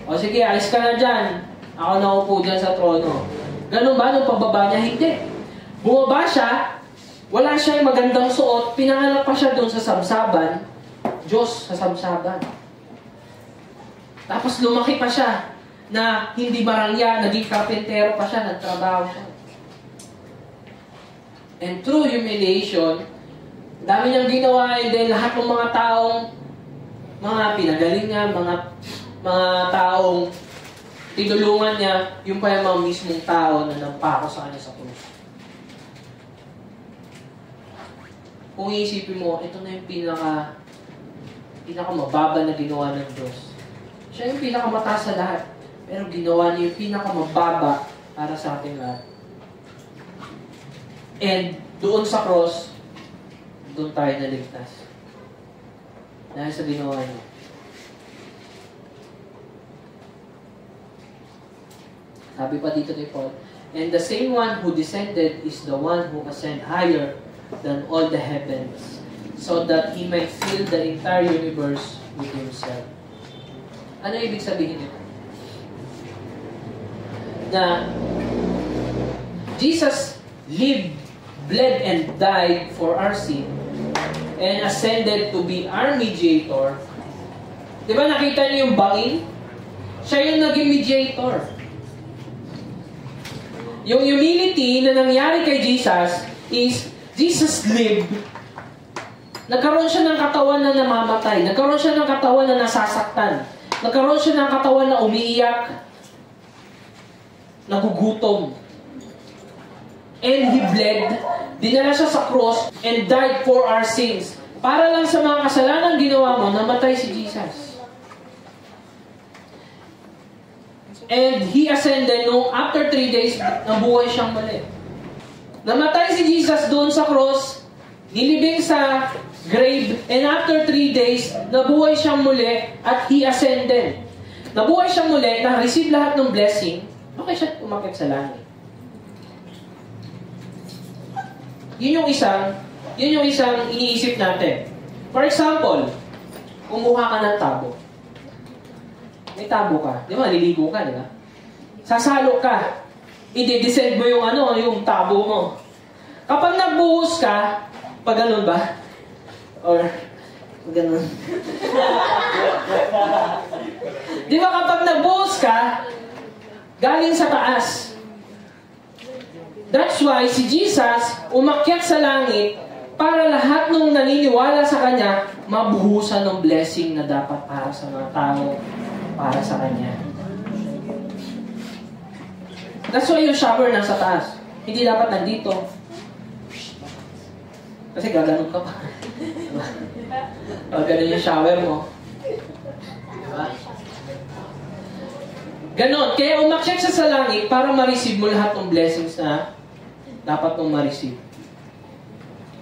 O sige, alis ka na dyan. Ako naupo dyan sa trono. Ganun ba? Nung pagbaba niya? Hindi. Bumaba siya, wala siyang magandang suot, pinanganak pa siya doon sa sabsaban. Diyos sa sabsaban. Tapos lumaki pa siya na hindi marangya, naging karpentero pa siya, nagtrabaho siya. And through humiliation, dami niyang ginawa, and then lahat ng mga taong, mga pinagaling niya, mga taong tinulungan niya, yung pa yung mga mismong tao na nampako sa kanya sa krus. Kung iisipin mo, ito na yung pinakamababa na ginawa ng Diyos. Siya yung pinakamataas sa lahat. Pero ginawa niya yung pinakamababa para sa ating lahat. And doon sa cross, doon tayo naligtas. Dahil sa ginawa niya. Sabi pa dito ni Paul, and the same one who descended is the one who ascended higher than all the heavens, so that He might fill the entire universe with Himself. Ano ibig sabihin nito? Na Jesus lived, bled, and died for our sin and ascended to be our mediator. Di ba nakita niyo yung bangin? Siya yung naging mediator. Yung humility na nangyari kay Jesus is Jesus lived. Nagkaroon siya ng katawan na namamatay. Nagkaroon siya ng katawan na nasasaktan. Nagkaroon siya ng katawan na umiiyak. Nagugutom. And He bled. Dinala siya sa cross and died for our sins. Para lang sa mga kasalanan ginawa mo, namatay si Jesus. And He ascended no after 3 days, nabuhay siyang muli. Namatay si Jesus doon sa cross, nilibing sa grave, and after 3 days, nabuhay siyang muli at He ascended. Nabuhay siyang muli, na-receive lahat ng blessing, bakit siya umakyat sa langit? Yun yung isang iniisip natin. For example, kumuha ka ng tabo. May tabo ka. Di ba? Liligo ka, di ba? Sasalo ka. I-descend mo yung tabo mo. Kapag nagbuhos ka, pag ganun ba? Or, pag ganun. Di ba kapag nagbuhos ka, galing sa taas. That's why si Jesus umakyat sa langit para lahat ng naniniwala sa Kanya mabuhusan ng blessing na dapat para sa mga tao, para sa Kanya. That's why yung shower nasa taas. Hindi dapat nandito. Kasi gaganon ka pa. O, ganun yung shower mo. Diba? Ganon. Kaya umakyat siya sa langit para ma-receive mo lahat ng blessings na dapat mong ma-receive.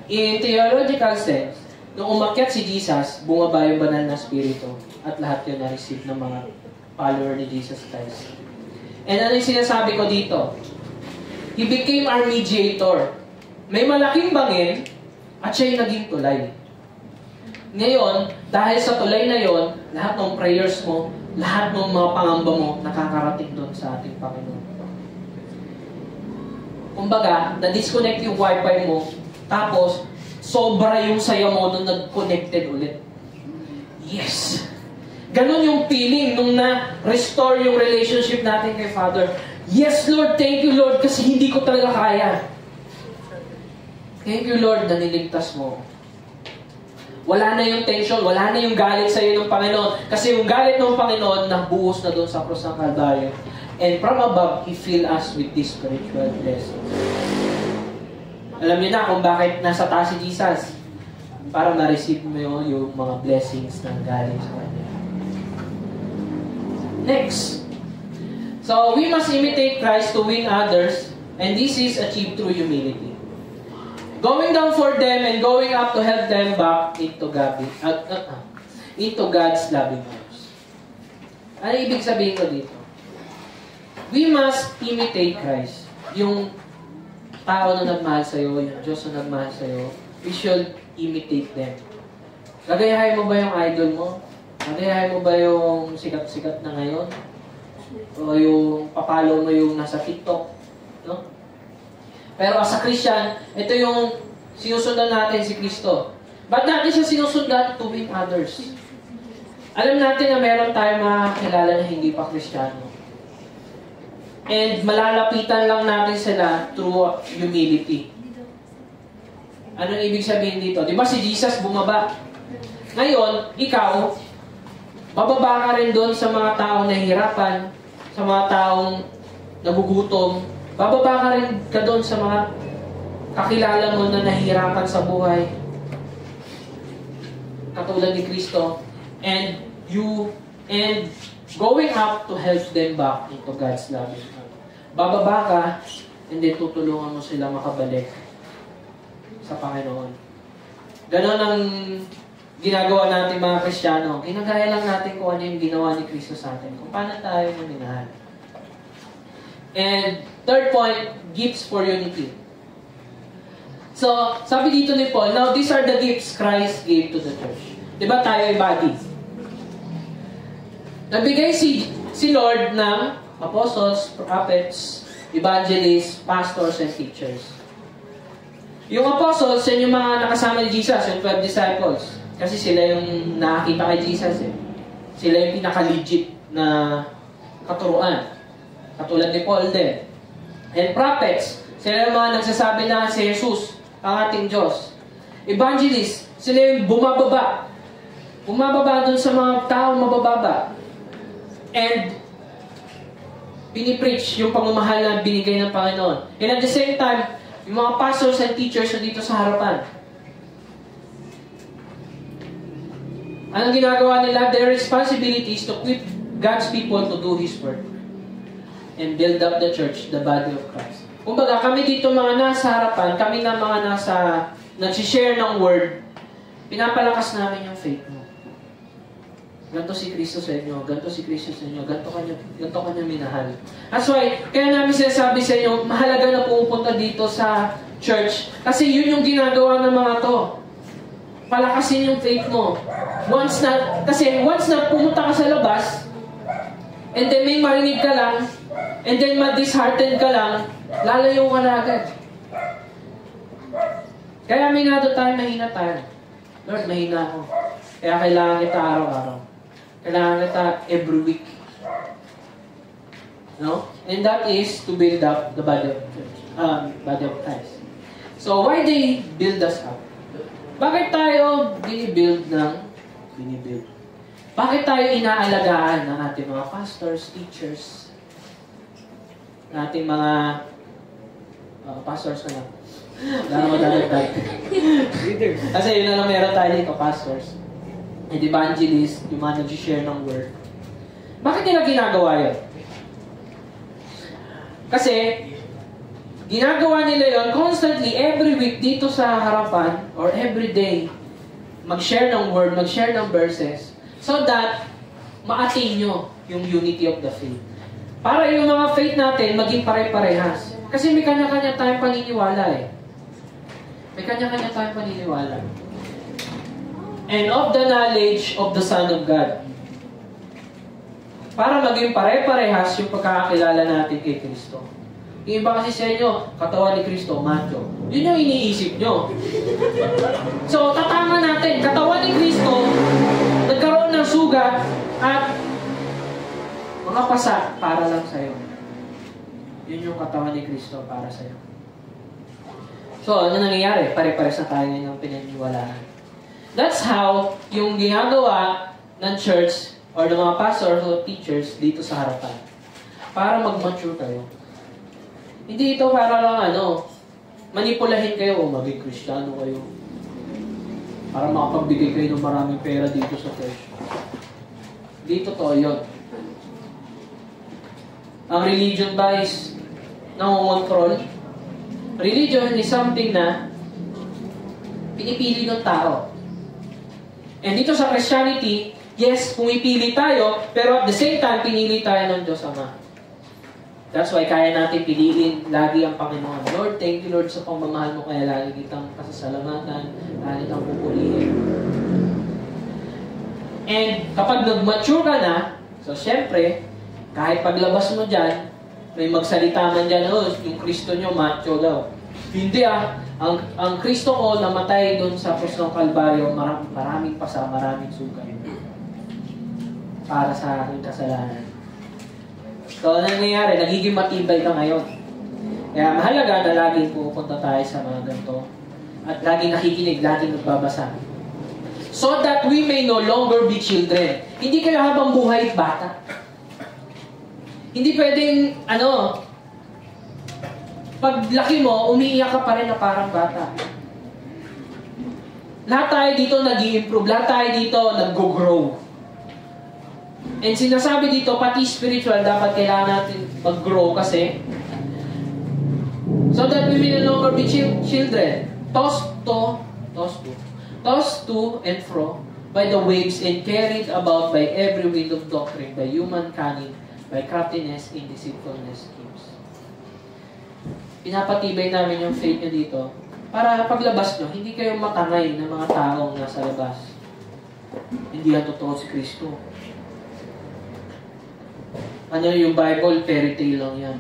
In theological sense, nung umakyat si Jesus, bumaba yung banal na spirito at lahat yun na-receive ng mga follower ni Jesus Christ. And ano yung sinasabi ko dito? He became our mediator. May malaking bangin at siya yung naging tulay. Ngayon, dahil sa tulay na yon, lahat ng prayers mo, lahat ng mga pangamba mo, nakakarating doon sa ating Panginoon. Kumbaga, na-disconnect yung wifi mo, tapos, sobra yung saya mo nung nag-connected ulit. Yes! Ganon yung feeling nung na-restore yung relationship natin kay Father. Yes, Lord, thank you, Lord, kasi hindi ko talaga kaya. Thank you, Lord, na niligtas mo. Wala na yung tension, wala na yung galit sa iyo ng Panginoon. Kasi yung galit ng Panginoon, nabuhos na doon sa krus ng Kalbaryo. And from above, He fill us with this spiritual blessing. Alam niyo na kung bakit nasa taas si Jesus. Para ma-receive mo yung mga blessings na galing sa Kanya. Next. So, we must imitate Christ to win others, and this is achieved through humility. Going down for them and going up to help them back into God's loving arms. Ano ibig sabihin ko dito? We must imitate Christ. Yung tao na nagmahal sa'yo, yung Diyos na nagmahal sa'yo, we should imitate them. Gagayahin mo ba yung idol mo? Gagayahin mo ba yung sikat-sikat na ngayon? O yung papalo mo yung nasa TikTok? No? Pero as a Christian, ito yung sinusundan natin si Kristo. Ba't natin siya sinusundan? To win others. Alam natin na meron tayong mga kilala na hindi pa Kristiyano. And malalapitan lang natin sila through humility. Anong ibig sabihin dito? Di ba si Jesus bumaba? Ngayon, ikaw, bababa ka rin doon sa mga taong nahihirapan, sa mga taong nagugutom. Bababa ka rin ka doon sa mga kakilala mo na nahihirapan sa buhay. Katulad ni Kristo. And going up to help them back into God's loving arms. Bababa ka, and then tutulungan mo sila makabalik sa Panginoon. Ganon ang ginagawa natin mga Kristiyano. Ginagaya lang natin kung ano yung ginawa ni Kristo sa atin. Kung paano tayo minahal. And third point, gifts for unity. So, sabi dito ni Paul, now these are the gifts Christ gave to the church. Diba tayo ay body? Nabigay si Lord ng apostles, prophets, evangelists, pastors, and teachers. Yung apostles, yan yung mga nakasama ni Jesus, yung 12 disciples. Kasi sila yung nakakita kay Jesus. Sila yung pinaka-legit na katuruan. Katulad ni Paul din. And prophets, sila yung mga nagsasabi na si Jesus, ang ating Diyos. Evangelists, sila yung bumababa. Bumababa dun sa mga taong mabababa. And pinipreach yung pagmamahal na binigay ng Panginoon. And at the same time, yung mga pastors and teachers na dito sa harapan. Anong ginagawa nila? Their responsibility is to equip God's people to do His work and build up the church, the body of Christ. Kumbaga, kami dito mga nasa harapan, kami na mga nagsishare ng word, pinapalakas namin yung faith mo. Ganto si Kristo sa inyo, ganto si Kristo sa inyo, ganto kanya minahal. That's why, kaya namin sinasabi sa inyo, mahalaga na pupunta dito sa church, kasi yun yung ginagawa ng mga to. Palakasin yung faith mo. Once na pumunta ka sa labas, and then may marinig ka lang, and then ma-disheartened ka lang, lalayo ka na agad. Kaya minado tayo, mahina tayo. Lord, mahina ako. Kaya kailangan kita araw-araw. Kailangan kita every week. No? And that is to build up the body of church, body of Christ. So, why they build us up? Bakit tayo binibuild? Bakit tayo inaalagaan ng ating mga pastors, teachers, ng ating mga pastors na lang? Wala naman dadagdag. Kasi yun na lang meron tayo dito, pastors. And evangelists, yung mga nag-share ng word. Bakit nila ginagawa yun? Kasi, ginagawa nila yun constantly, every week dito sa harapan, or every day, mag-share ng word, mag-share ng verses, so that ma-attain nyo yung unity of the faith. Para yung mga faith natin maging pare-parehas. Kasi may kanya-kanya tayong paniniwala eh. May kanya-kanya tayong paniniwala. and of the knowledge of the Son of God. Para maging pare-parehas yung pagkakakilala natin kay Kristo. Yung iba kasi sa inyo, katawan ni Kristo, macho. Yun yung iniisip nyo. So, tatama natin, katawan ni Kristo, nagkaroon ng sugat, at mga pasa para lang sa'yo. Yun yung katawan ni Kristo para sa'yo. So, ano nangyayari? Pare-pares na tayo ng pinaniniwalaan. That's how yung ginagawa ng church or ng mga pastors o teachers dito sa harapan. Para mag-mature kayo. Hindi ito para lang manipulahin kayo o maging Kristiyano kayo. Para makapagbigay kayo ng maraming pera dito sa church. Hindi totoo yun. Ang religion ba is nangongontrol? Religion is something na pinipili ng tao. And dito sa Christianity, yes, pumipili tayo, pero at the same time, pinili tayo ng Diyos Ama. That's why kaya natin piliin lagi ang Panginoon. Lord, thank you Lord sa pagmamahal mo, kaya lagi kitang pasasalamatan, lagi kitang pupurihin. And kapag nag-mature ka na, so syempre, kahit paglabas mo dyan, may magsalita man dyan, yung Kristo nyo, macho daw. Hindi ang Kristo ko namatay doon sa krus ng Kalbaryo, maraming pasa, maraming sugat para sa aking kasalanan. So, ano nangyayari? Nagiging matibay ka ngayon. Kaya mahalaga na laging pupunta tayo sa mga ganito. At laging nakikinig, laging nagbabasa. So that we may no longer be children. Hindi kayo habang buhay bata. Hindi pwedeng, paglaki mo, umiiyak ka pa rin na parang bata. Lahat tayo dito nag-i-improve. Lahat tayo dito nag-grow. And sinasabi dito, pati spiritual, dapat kailangan natin mag-grow kasi so that we may no longer be children. Tossed to and fro by the waves and carried about by every wind of doctrine, by human cunning, by craftiness in deceitfulness schemes. Pinapatibay namin yung faith nyo dito para paglabas nyo, hindi kayo matangay ng mga taong nasa labas. Hindi yan totoo si Kristo. Ano yung Bible? Fairy tale lang yan.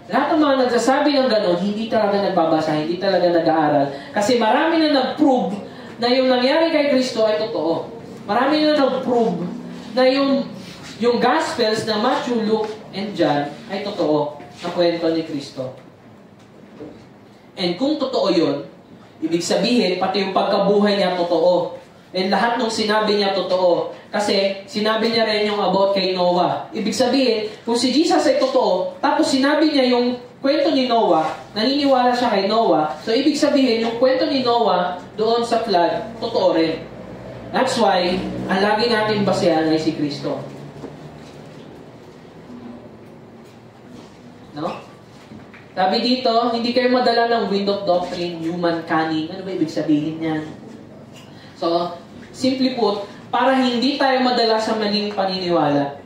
Lahat ng mga nagsasabi ng ganon, hindi talaga nagbabasa, hindi talaga nag-aaral. Kasi marami na nag-prove na yung nangyari kay Kristo ay totoo. Marami na nag-prove na yung Gospels na Matthew, Luke, and John ay totoo na kwento ni Kristo. And kung totoo yun, ibig sabihin, pati yung pagkabuhay niya totoo. And lahat ng sinabi niya totoo. Kasi sinabi niya rin yung about kay Noah. Ibig sabihin, kung si Jesus ay totoo, tapos sinabi niya yung kwento ni Noah, naniniwala siya kay Noah, so ibig sabihin, yung kwento ni Noah doon sa flood, totoo rin. That's why, ang lagi natin basehan ay si Kristo. No? Sabi dito, hindi kayo madala ng wind of doctrine, human cunning. Ano ba ibig sabihin niyan? So, simply put, para hindi tayo madala sa maling paniniwala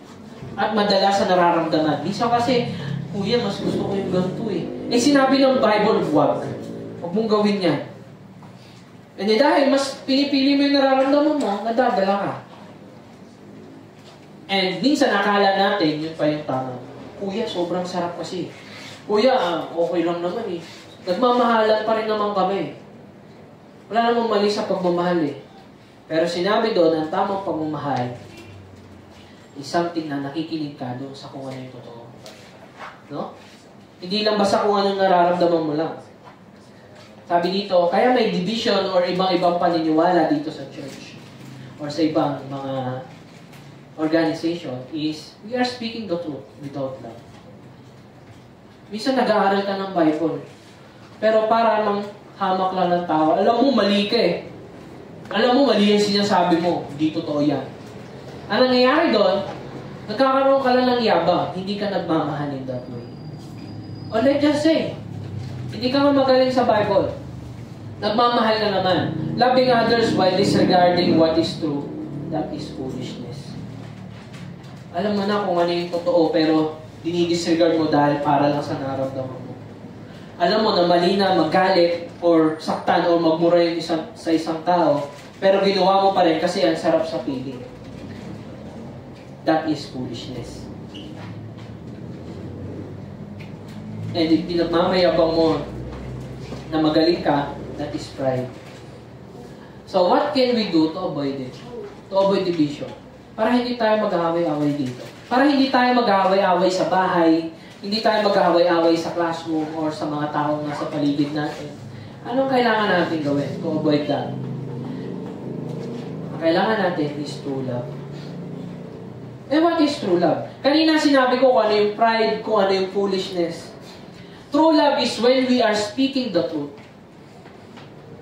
at madala sa nararamdaman. Minsan kasi, kuya, mas gusto ko yung ganito eh. Sinabi ng Bible, huwag mong gawin yan. And dahil mas pinipili mo yung nararamdaman mo, nadadala ka. And minsan akala natin, yun pa yung tama. Kuya, sobrang sarap kasi. Kuya, okay lang naman eh. Nagmamahalan pa rin naman kami. Wala namang mali sa pagmamahal eh. Pero sinabi doon, ang tamang pagmamahal is something na nakikinig ka doon sa kung ano yung totoo. No? Hindi lang basta kung ano nararamdaman mo lang. Sabi dito, kaya may division or ibang-ibang paniniwala dito sa church or sa ibang mga organization is we are speaking the truth without love. Minsan nag-aaral ka ng Bible, pero para mang hamak lang ng tao, alam mo mali ka eh. Alam mo, mali yung sinasabi mo. Hindi totoo yan. Ang nangyayari doon, nagkakaroon ka lang ng yabang. Hindi ka nagmamahal in that way. Or let's just say, hindi ka magaling sa Bible. Nagmamahal ka naman. Loving others while disregarding what is true, that is foolishness. Alam mo na kung ano yung totoo, pero dinidisregard mo dahil para lang sa nararamdaman mo. alam mo na mali na magalit or saktan or magmura yung sa isang tao, pero ginawa mo pa rin kasi ang sarap sa piling. That is foolishness. And if pinagmamayabang mo na magaling ka, that is pride. So what can we do to avoid it? To avoid division. Para hindi tayo mag-away-away dito. Para hindi tayo mag-away-away sa bahay, hindi tayo mag-away-away sa classroom or sa mga taong nasa paligid natin. Anong kailangan natin gawin to avoid that? Ang kailangan natin is true love. And what is true love? Kanina sinabi ko kung ano yung pride, kung ano yung foolishness. True love is when we are speaking the truth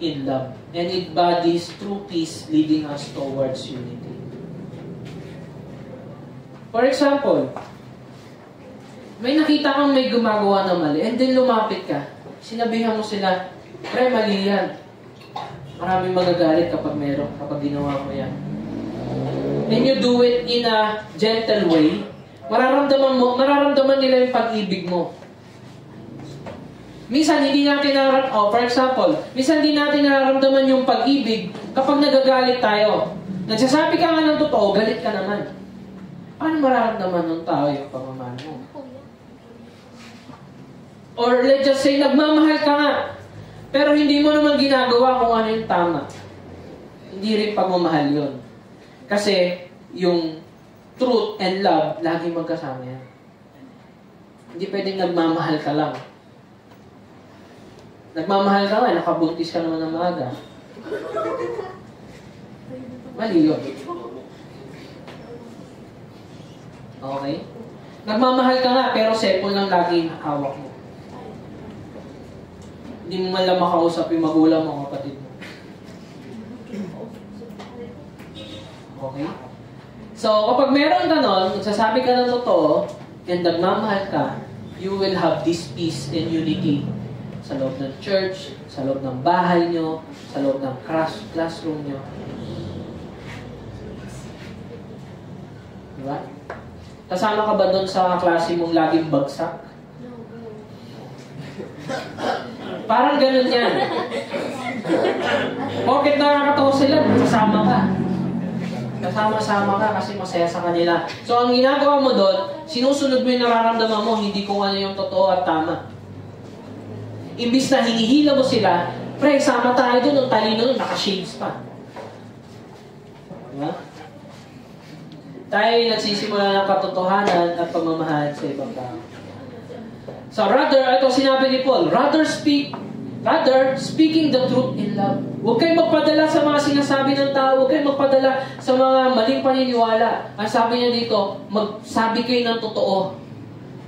in love. And it embodies true peace leading us towards unity. For example, may nakita kang may gumagawa na mali and then lumapit ka. Sinabihan mo sila, pre, mali yan. Maraming magagalit kapag ginawa mo yan. And you do it in a gentle way, mararamdaman nila yung pag-ibig mo. Minsan hindi natin for example, minsan hindi natin nararamdaman yung pag-ibig kapag nagagalit tayo. Nagsasabi ka nga ng totoo, galit ka naman. Paano mararamdaman ng tao yung pagmamahal mo? Or let's just say, nagmamahal ka nga, pero hindi mo naman ginagawa kung ano yung tama. Hindi rin pagmamahal yun. Kasi yung truth and love, lagi magkasama yan. Hindi pwedeng nagmamahal ka lang. Nagmamahal ka nga, nakabuntis ka naman ng maaga. Mali yun. Okay? Nagmamahal ka nga, pero cellphone lang lagi yung hawak mo. Hindi mo man lang makausap yung magulang mo, kapatid mo. Okay? So, kapag meron ka nun, magsasabi ka ng totoo, and nagmamahal ka, you will have this peace and unity sa loob ng church, sa loob ng bahay nyo, sa loob ng classroom nyo. Diba? Kasama ka ba doon sa klase mong laging bagsak? Parang ganun yan. Bakit nakakatawa sila? Kasama ka. Kasama-sama ka kasi masaya sa kanila. So, ang ginagawa mo doon, sinusunod mo yung nararamdaman mo, hindi kung ano yung totoo at tama. Imbis na hinihila mo sila, pre, sama tayo doon, ang talino doon, naka-shades pa. Diba? Tayo nagsisimula ng katotohanan at pagmamahal sa ibang tao. So rather, ito sinabi ni Paul, rather speaking the truth in love. Huwag kayong magpadala sa mga sinasabi ng tao, huwag kayong magpadala sa mga maling paniniwala. Ang sabi niya dito, magsabi kayo ng totoo.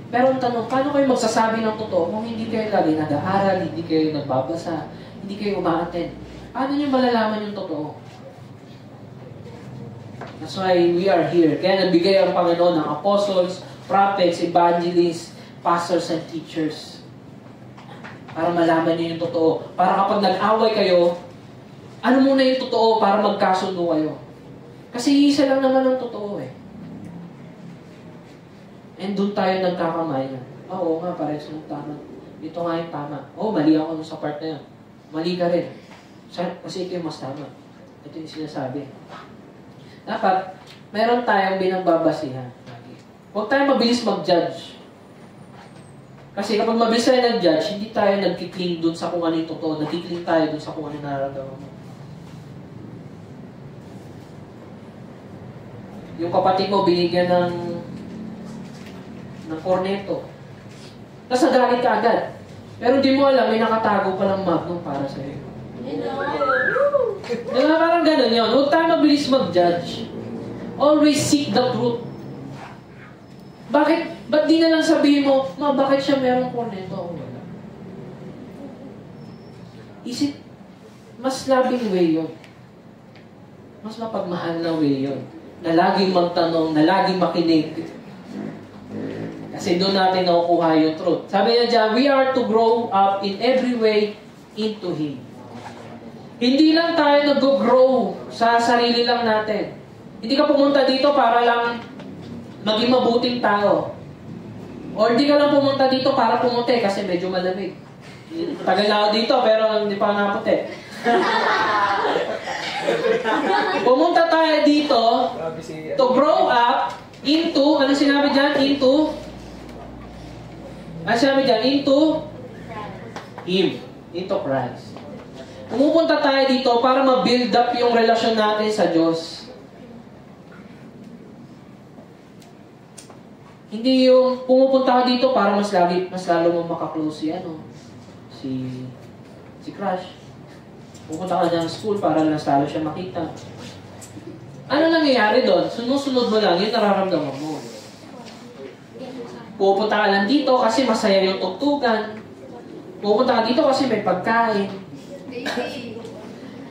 Pero ang tanong, paano kayo magsasabi ng totoo kung hindi kayo lagi nag-aaral, hindi kayo nagbabasa, hindi kayo umaattend? Paano niyo malalaman yung totoo? That's why we are here. Kaya nagbigay ang Panginoon ng apostles, prophets, evangelists, pastors, and teachers. Para malaman niyo yung totoo. Para kapag nag-away kayo, ano muna yung totoo para magkasundo kayo? Kasi isa lang naman ang totoo eh. And doon tayo nagkakamayan. Oo nga, parehas yung tama. Ito nga yung tama. Mali ako sa part na yan. Mali ka rin. Kasi ito yung mas tama. Ito yung sinasabi. Dapat, meron tayong binagbabasihan. Huwag tayo mabilis mag-judge. Kasi kapag mabilis tayo nag-judge, hindi tayo nagkikling doon sa kung ano yung totoo. Nagkikling tayo doon sa kung ano yung nararamdaman mo. Yung kapatid mo, binigyan ng corneto. Tapos nagalit ka agad. Pero di mo alam, may nakatago palang magnum para sa iyo. Diba, parang ganun yun. Huwag tayo mabilis mag-judge. Always seek the truth. Ba't di na lang sabihin mo, bakit siya merong corneto ako wala? Is it, mas labing way yun. Mas mapagmahal na way yun. Na laging magtanong, na laging makinig. Kasi doon natin nakukuha yung truth. Sabi niya dyan, we are to grow up in every way into Him. Hindi lang tayo nag-grow sa sarili lang natin. Hindi ka pumunta dito para lang maging mabuting tao. Or hindi ka lang pumunta dito para pumuti kasi medyo malamig. Tagal na ako dito, pero hindi pa naputi. Pumunta tayo dito to grow up into, ano sinabi dyan? Into Him. Into Christ. Pumupunta tayo dito para ma-build up yung relasyon natin sa Diyos. Hindi yung pumupunta ka dito para mas lalo mo makaklose si Crush. Pupunta ka ng school para mas lalo siya makita. Ano nangyayari doon? Sunod-sunod mo lang yung nararamdaman mo. Pupunta ka lang dito kasi masaya yung tugtugan. Pupunta ka dito kasi may pagkain.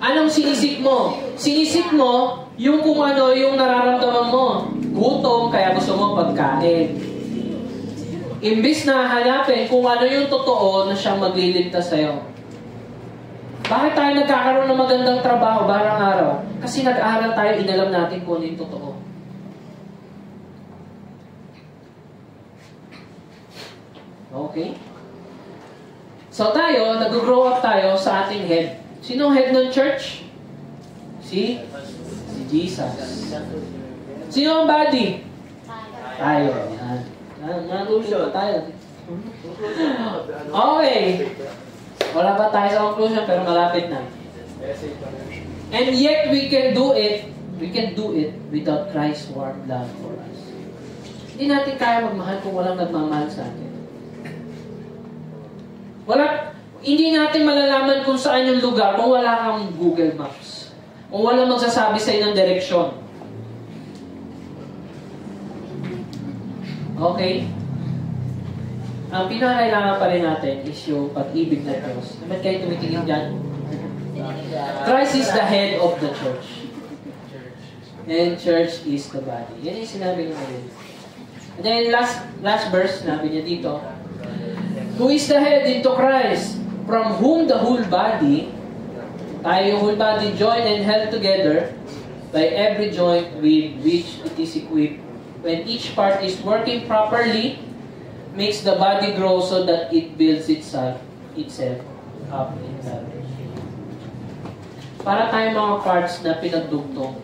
Anong sinisik mo? Sinisik mo yung kung ano yung nararamdaman mo. Gutom, kaya gusto mo pagkain. Imbis na hanapin kung ano yung totoo na siyang magliligtas sa'yo. Bakit tayo nagkakaroon ng magandang trabaho barang araw? Kasi nag-aaral tayo, inalam natin kung ano yung totoo. Okay? So tayo, nag-grow up tayo sa ating head. Sino head ng church? Si Jesus. Sino ang body? Tayo. Yan. Natulog pa tayo. Okay. Wala pa tayo sa conclusion pero malapit na. And yet we can do it without Christ's warm love for us. Hindi natin kaya magmahal kung walang nagmamahal sa atin. Hindi natin malalaman kung saan yung lugar kung wala kang Google Maps. Kung wala magsasabi sa'yo ng direksyon. Okay? Ang pinakailangan pa rin natin is yung pag-ibig ng Diyos. Naman kayo tumitingin dyan? Christ is the head of the church. And church is the body. Yan yung sinabi niya ngayon. And then last verse, sinabi niya dito, who is the head into Christ, from whom the whole body, tayo yung whole body joined and held together by every joint with which it is equipped. When each part is working properly, makes the body grow so that it builds itself up in love. Para tayo mga parts na pinagdugtong.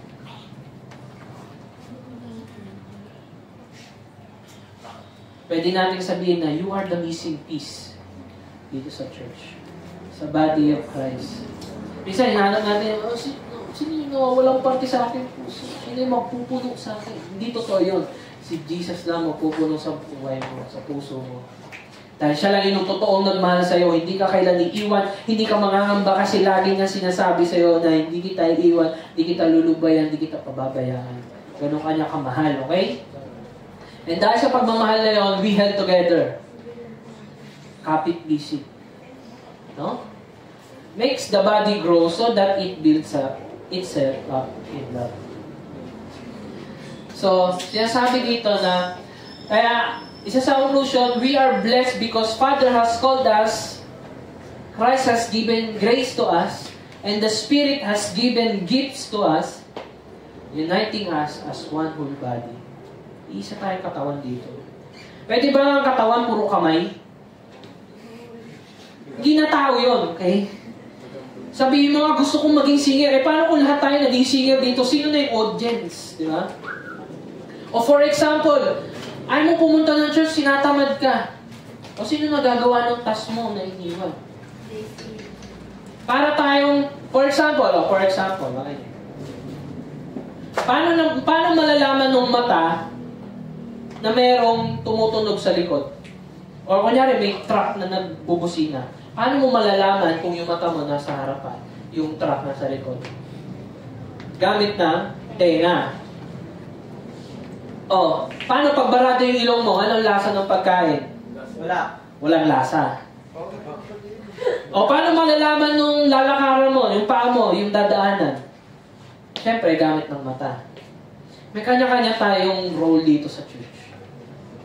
Pwede natin sabihin na you are the missing piece dito sa church. Sa body of Christ. Minsan, hinahanap natin, sino yung walang parte sa akin? Sino yung magpupuno sa akin? Hindi totoo yun. Si Jesus lang magpupuno sa buhay mo, sa puso mo. Dahil siya lang yung totoong nagmahal sa'yo. Hindi ka kailan iiwan. Hindi ka mangangamba kasi lagi nga sinasabi sa'yo na hindi kita iiwan, hindi kita lulubayan, hindi kita pababayaan. Ganun kanya kamahal, okay? And dahil sa pagmamahal na yun, we held together. Kapit bisig. No? Makes the body grow so that it builds up itself up in love. So, sinasabi dito na, kaya, isa sa conclusion, we are blessed because Father has called us, Christ has given grace to us, and the Spirit has given gifts to us, uniting us as one whole body. Isa tayong katawan dito. Pwede ba ang katawan puro kamay? Hindi na tao yun, okay? Sabihin mo nga, gusto kong maging singer. Paano kung lahat tayo naging singer dito? Sino na yung audience? Di ba? O for example, ayaw mo pumunta ng church, sinatamad ka. O sino nagagawa ng task mo na iniwan? Para tayong, for example, okay. Paano malalaman ng mata na mayroong tumutunog sa likod? O kunyari, may truck na nagbubusina. Paano mo malalaman kung yung mata mo nasa harapan, yung truck nasa likod? Gamit ng tenga. O, paano pagbarado yung ilong mo? Anong lasa ng pagkain? Wala. Walang lasa. O, paano malalaman nung lalakaran mo, yung paa mo, yung dadaanan? Siyempre, gamit ng mata. May kanya-kanya tayong role dito sa church.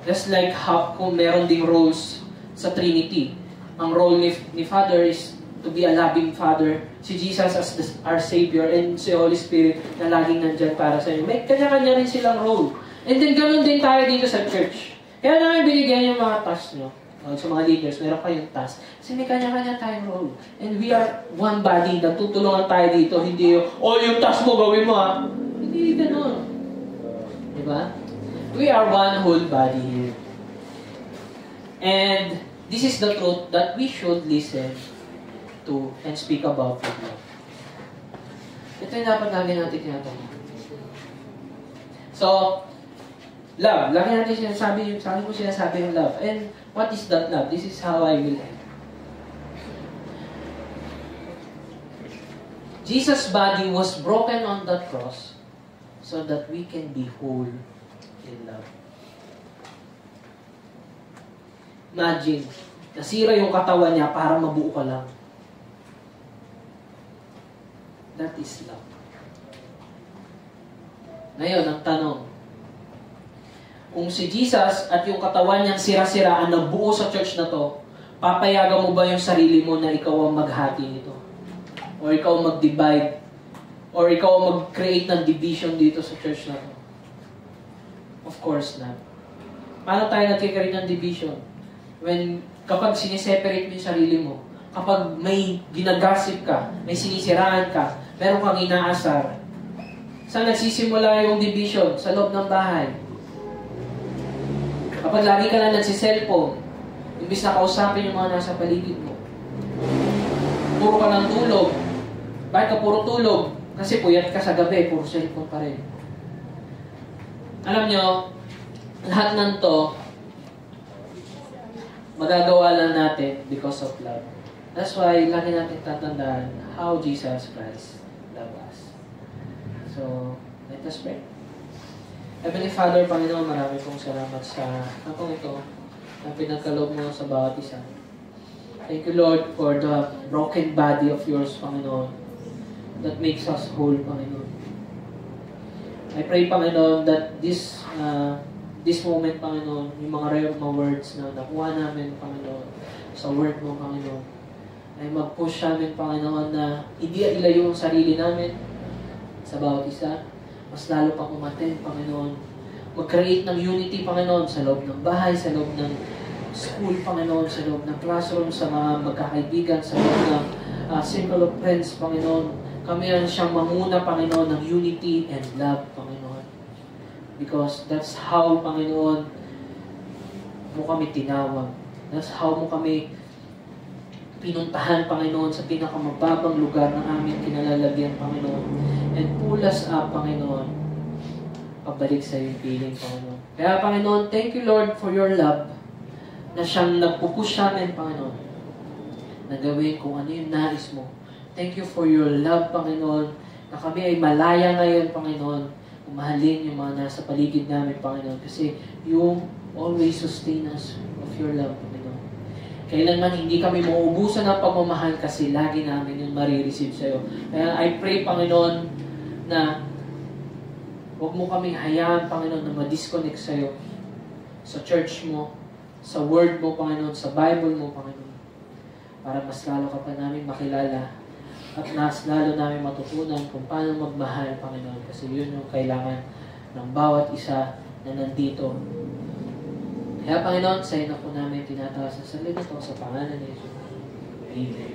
Just like kung meron ding roles sa Trinity. Ang role ni Father is to be a loving Father. Si Jesus as our Savior and si Holy Spirit na laging nandyan para sa inyo. May kanya-kanya rin silang role. And then, ganun din tayo dito sa church. Kaya namin binigyan yung mga task nyo. Sa mga leaders, meron kayong task. Kasi may kanya-kanya tayong role. And we are one body. Nagtutulungan tayo dito. Hindi yung task mo, gawin mo ha. Hindi ganun. Diba? We are one whole body here. And this is the truth that we should listen to and speak about with love. Ito yung dapat lagi natin tinatanong. So, love. Lagi natin sinasabi yung love. And what is that love? This is how I will end. Jesus' body was broken on that cross so that we can be whole in love. Imagine, nasira yung katawan niya para mabuo ka lang. That is love. Ngayon, ang tanong, kung si Jesus at yung katawan niyang sira-sira ang nabuo sa church na to, papayagan mo ba yung sarili mo na ikaw ang maghati nito? Or ikaw ang mag-divide? Or ikaw ang mag-create ng division dito sa church na to? Of course not. Paano tayo nagkikreate ng division? Kapag siniseparate mo yung sarili mo, kapag may ginagasip ka, may sinisiraan ka, meron kang inaasar, saan nagsisimula yung division? Sa loob ng bahay. Kapag lagi ka na nagsiselfone, imbis na kausapin yung mga nasa paligid mo. Puro ka ng tulog. Bakit ka puro tulog? Kasi puyat ka sa gabi, puro cellphone pa rin. Alam nyo, lahat ng to, magagawa lang natin because of love. That's why, lagi natin tatandaan how Jesus Christ loved us. So, let us pray. Heavenly Father, Panginoon, marami pong salamat sa akong ito na pinagkaloob mo sa bawat isa. Thank you, Lord, for the broken body of yours, Panginoon, that makes us whole, Panginoon. I pray, Panginoon, that this moment, Panginoon, yung mga rare words na nakuha namin, Panginoon, sa word mo, Panginoon, ay mag-push namin, Panginoon, na hindi ilayo ang sarili namin sa bawat isa. Mas lalo pang umaten, Panginoon. Mag-create ng unity, Panginoon, sa loob ng bahay, sa loob ng school, Panginoon, sa loob ng classroom, sa mga magkakaibigan, sa loob ng circle of friends, Panginoon. Kami ang siyang manguna, Panginoon, ng unity and love, Panginoon. Because that's how, Panginoon, mo kami tinawag. That's how mo kami pinuntahan, Panginoon, sa pinakamababang lugar ng aming kinalalagyan, Panginoon. And pull us up, Panginoon, pabalik sa iyong piling, Panginoon. Kaya, Panginoon, thank you, Lord, for your love na siyang nagpupush sa amin, Panginoon, na gawin kung ano yung nais mo. Thank you for your love, Panginoon, na kami ay malaya ngayon, Panginoon, mahalin yung mga nasa paligid namin, Panginoon, kasi you always sustain us of your love, Panginoon. Kailanman hindi kami mauubusan ng pagmamahal kasi lagi namin yung marireceive sa'yo. Kaya I pray, Panginoon, na huwag mo kaming hayaan, Panginoon, na ma-disconnect sa'yo, sa church mo, sa word mo, Panginoon, sa Bible mo, Panginoon, para mas lalo ka pa namin makilala at mas lalo namin matutunan kung paano magmahal, Panginoon, kasi yun yung kailangan ng bawat isa na nandito. Kaya, Panginoon, sa iyo na po namin tinataas sa salita ito sa pangalan ni Jesus. Amen.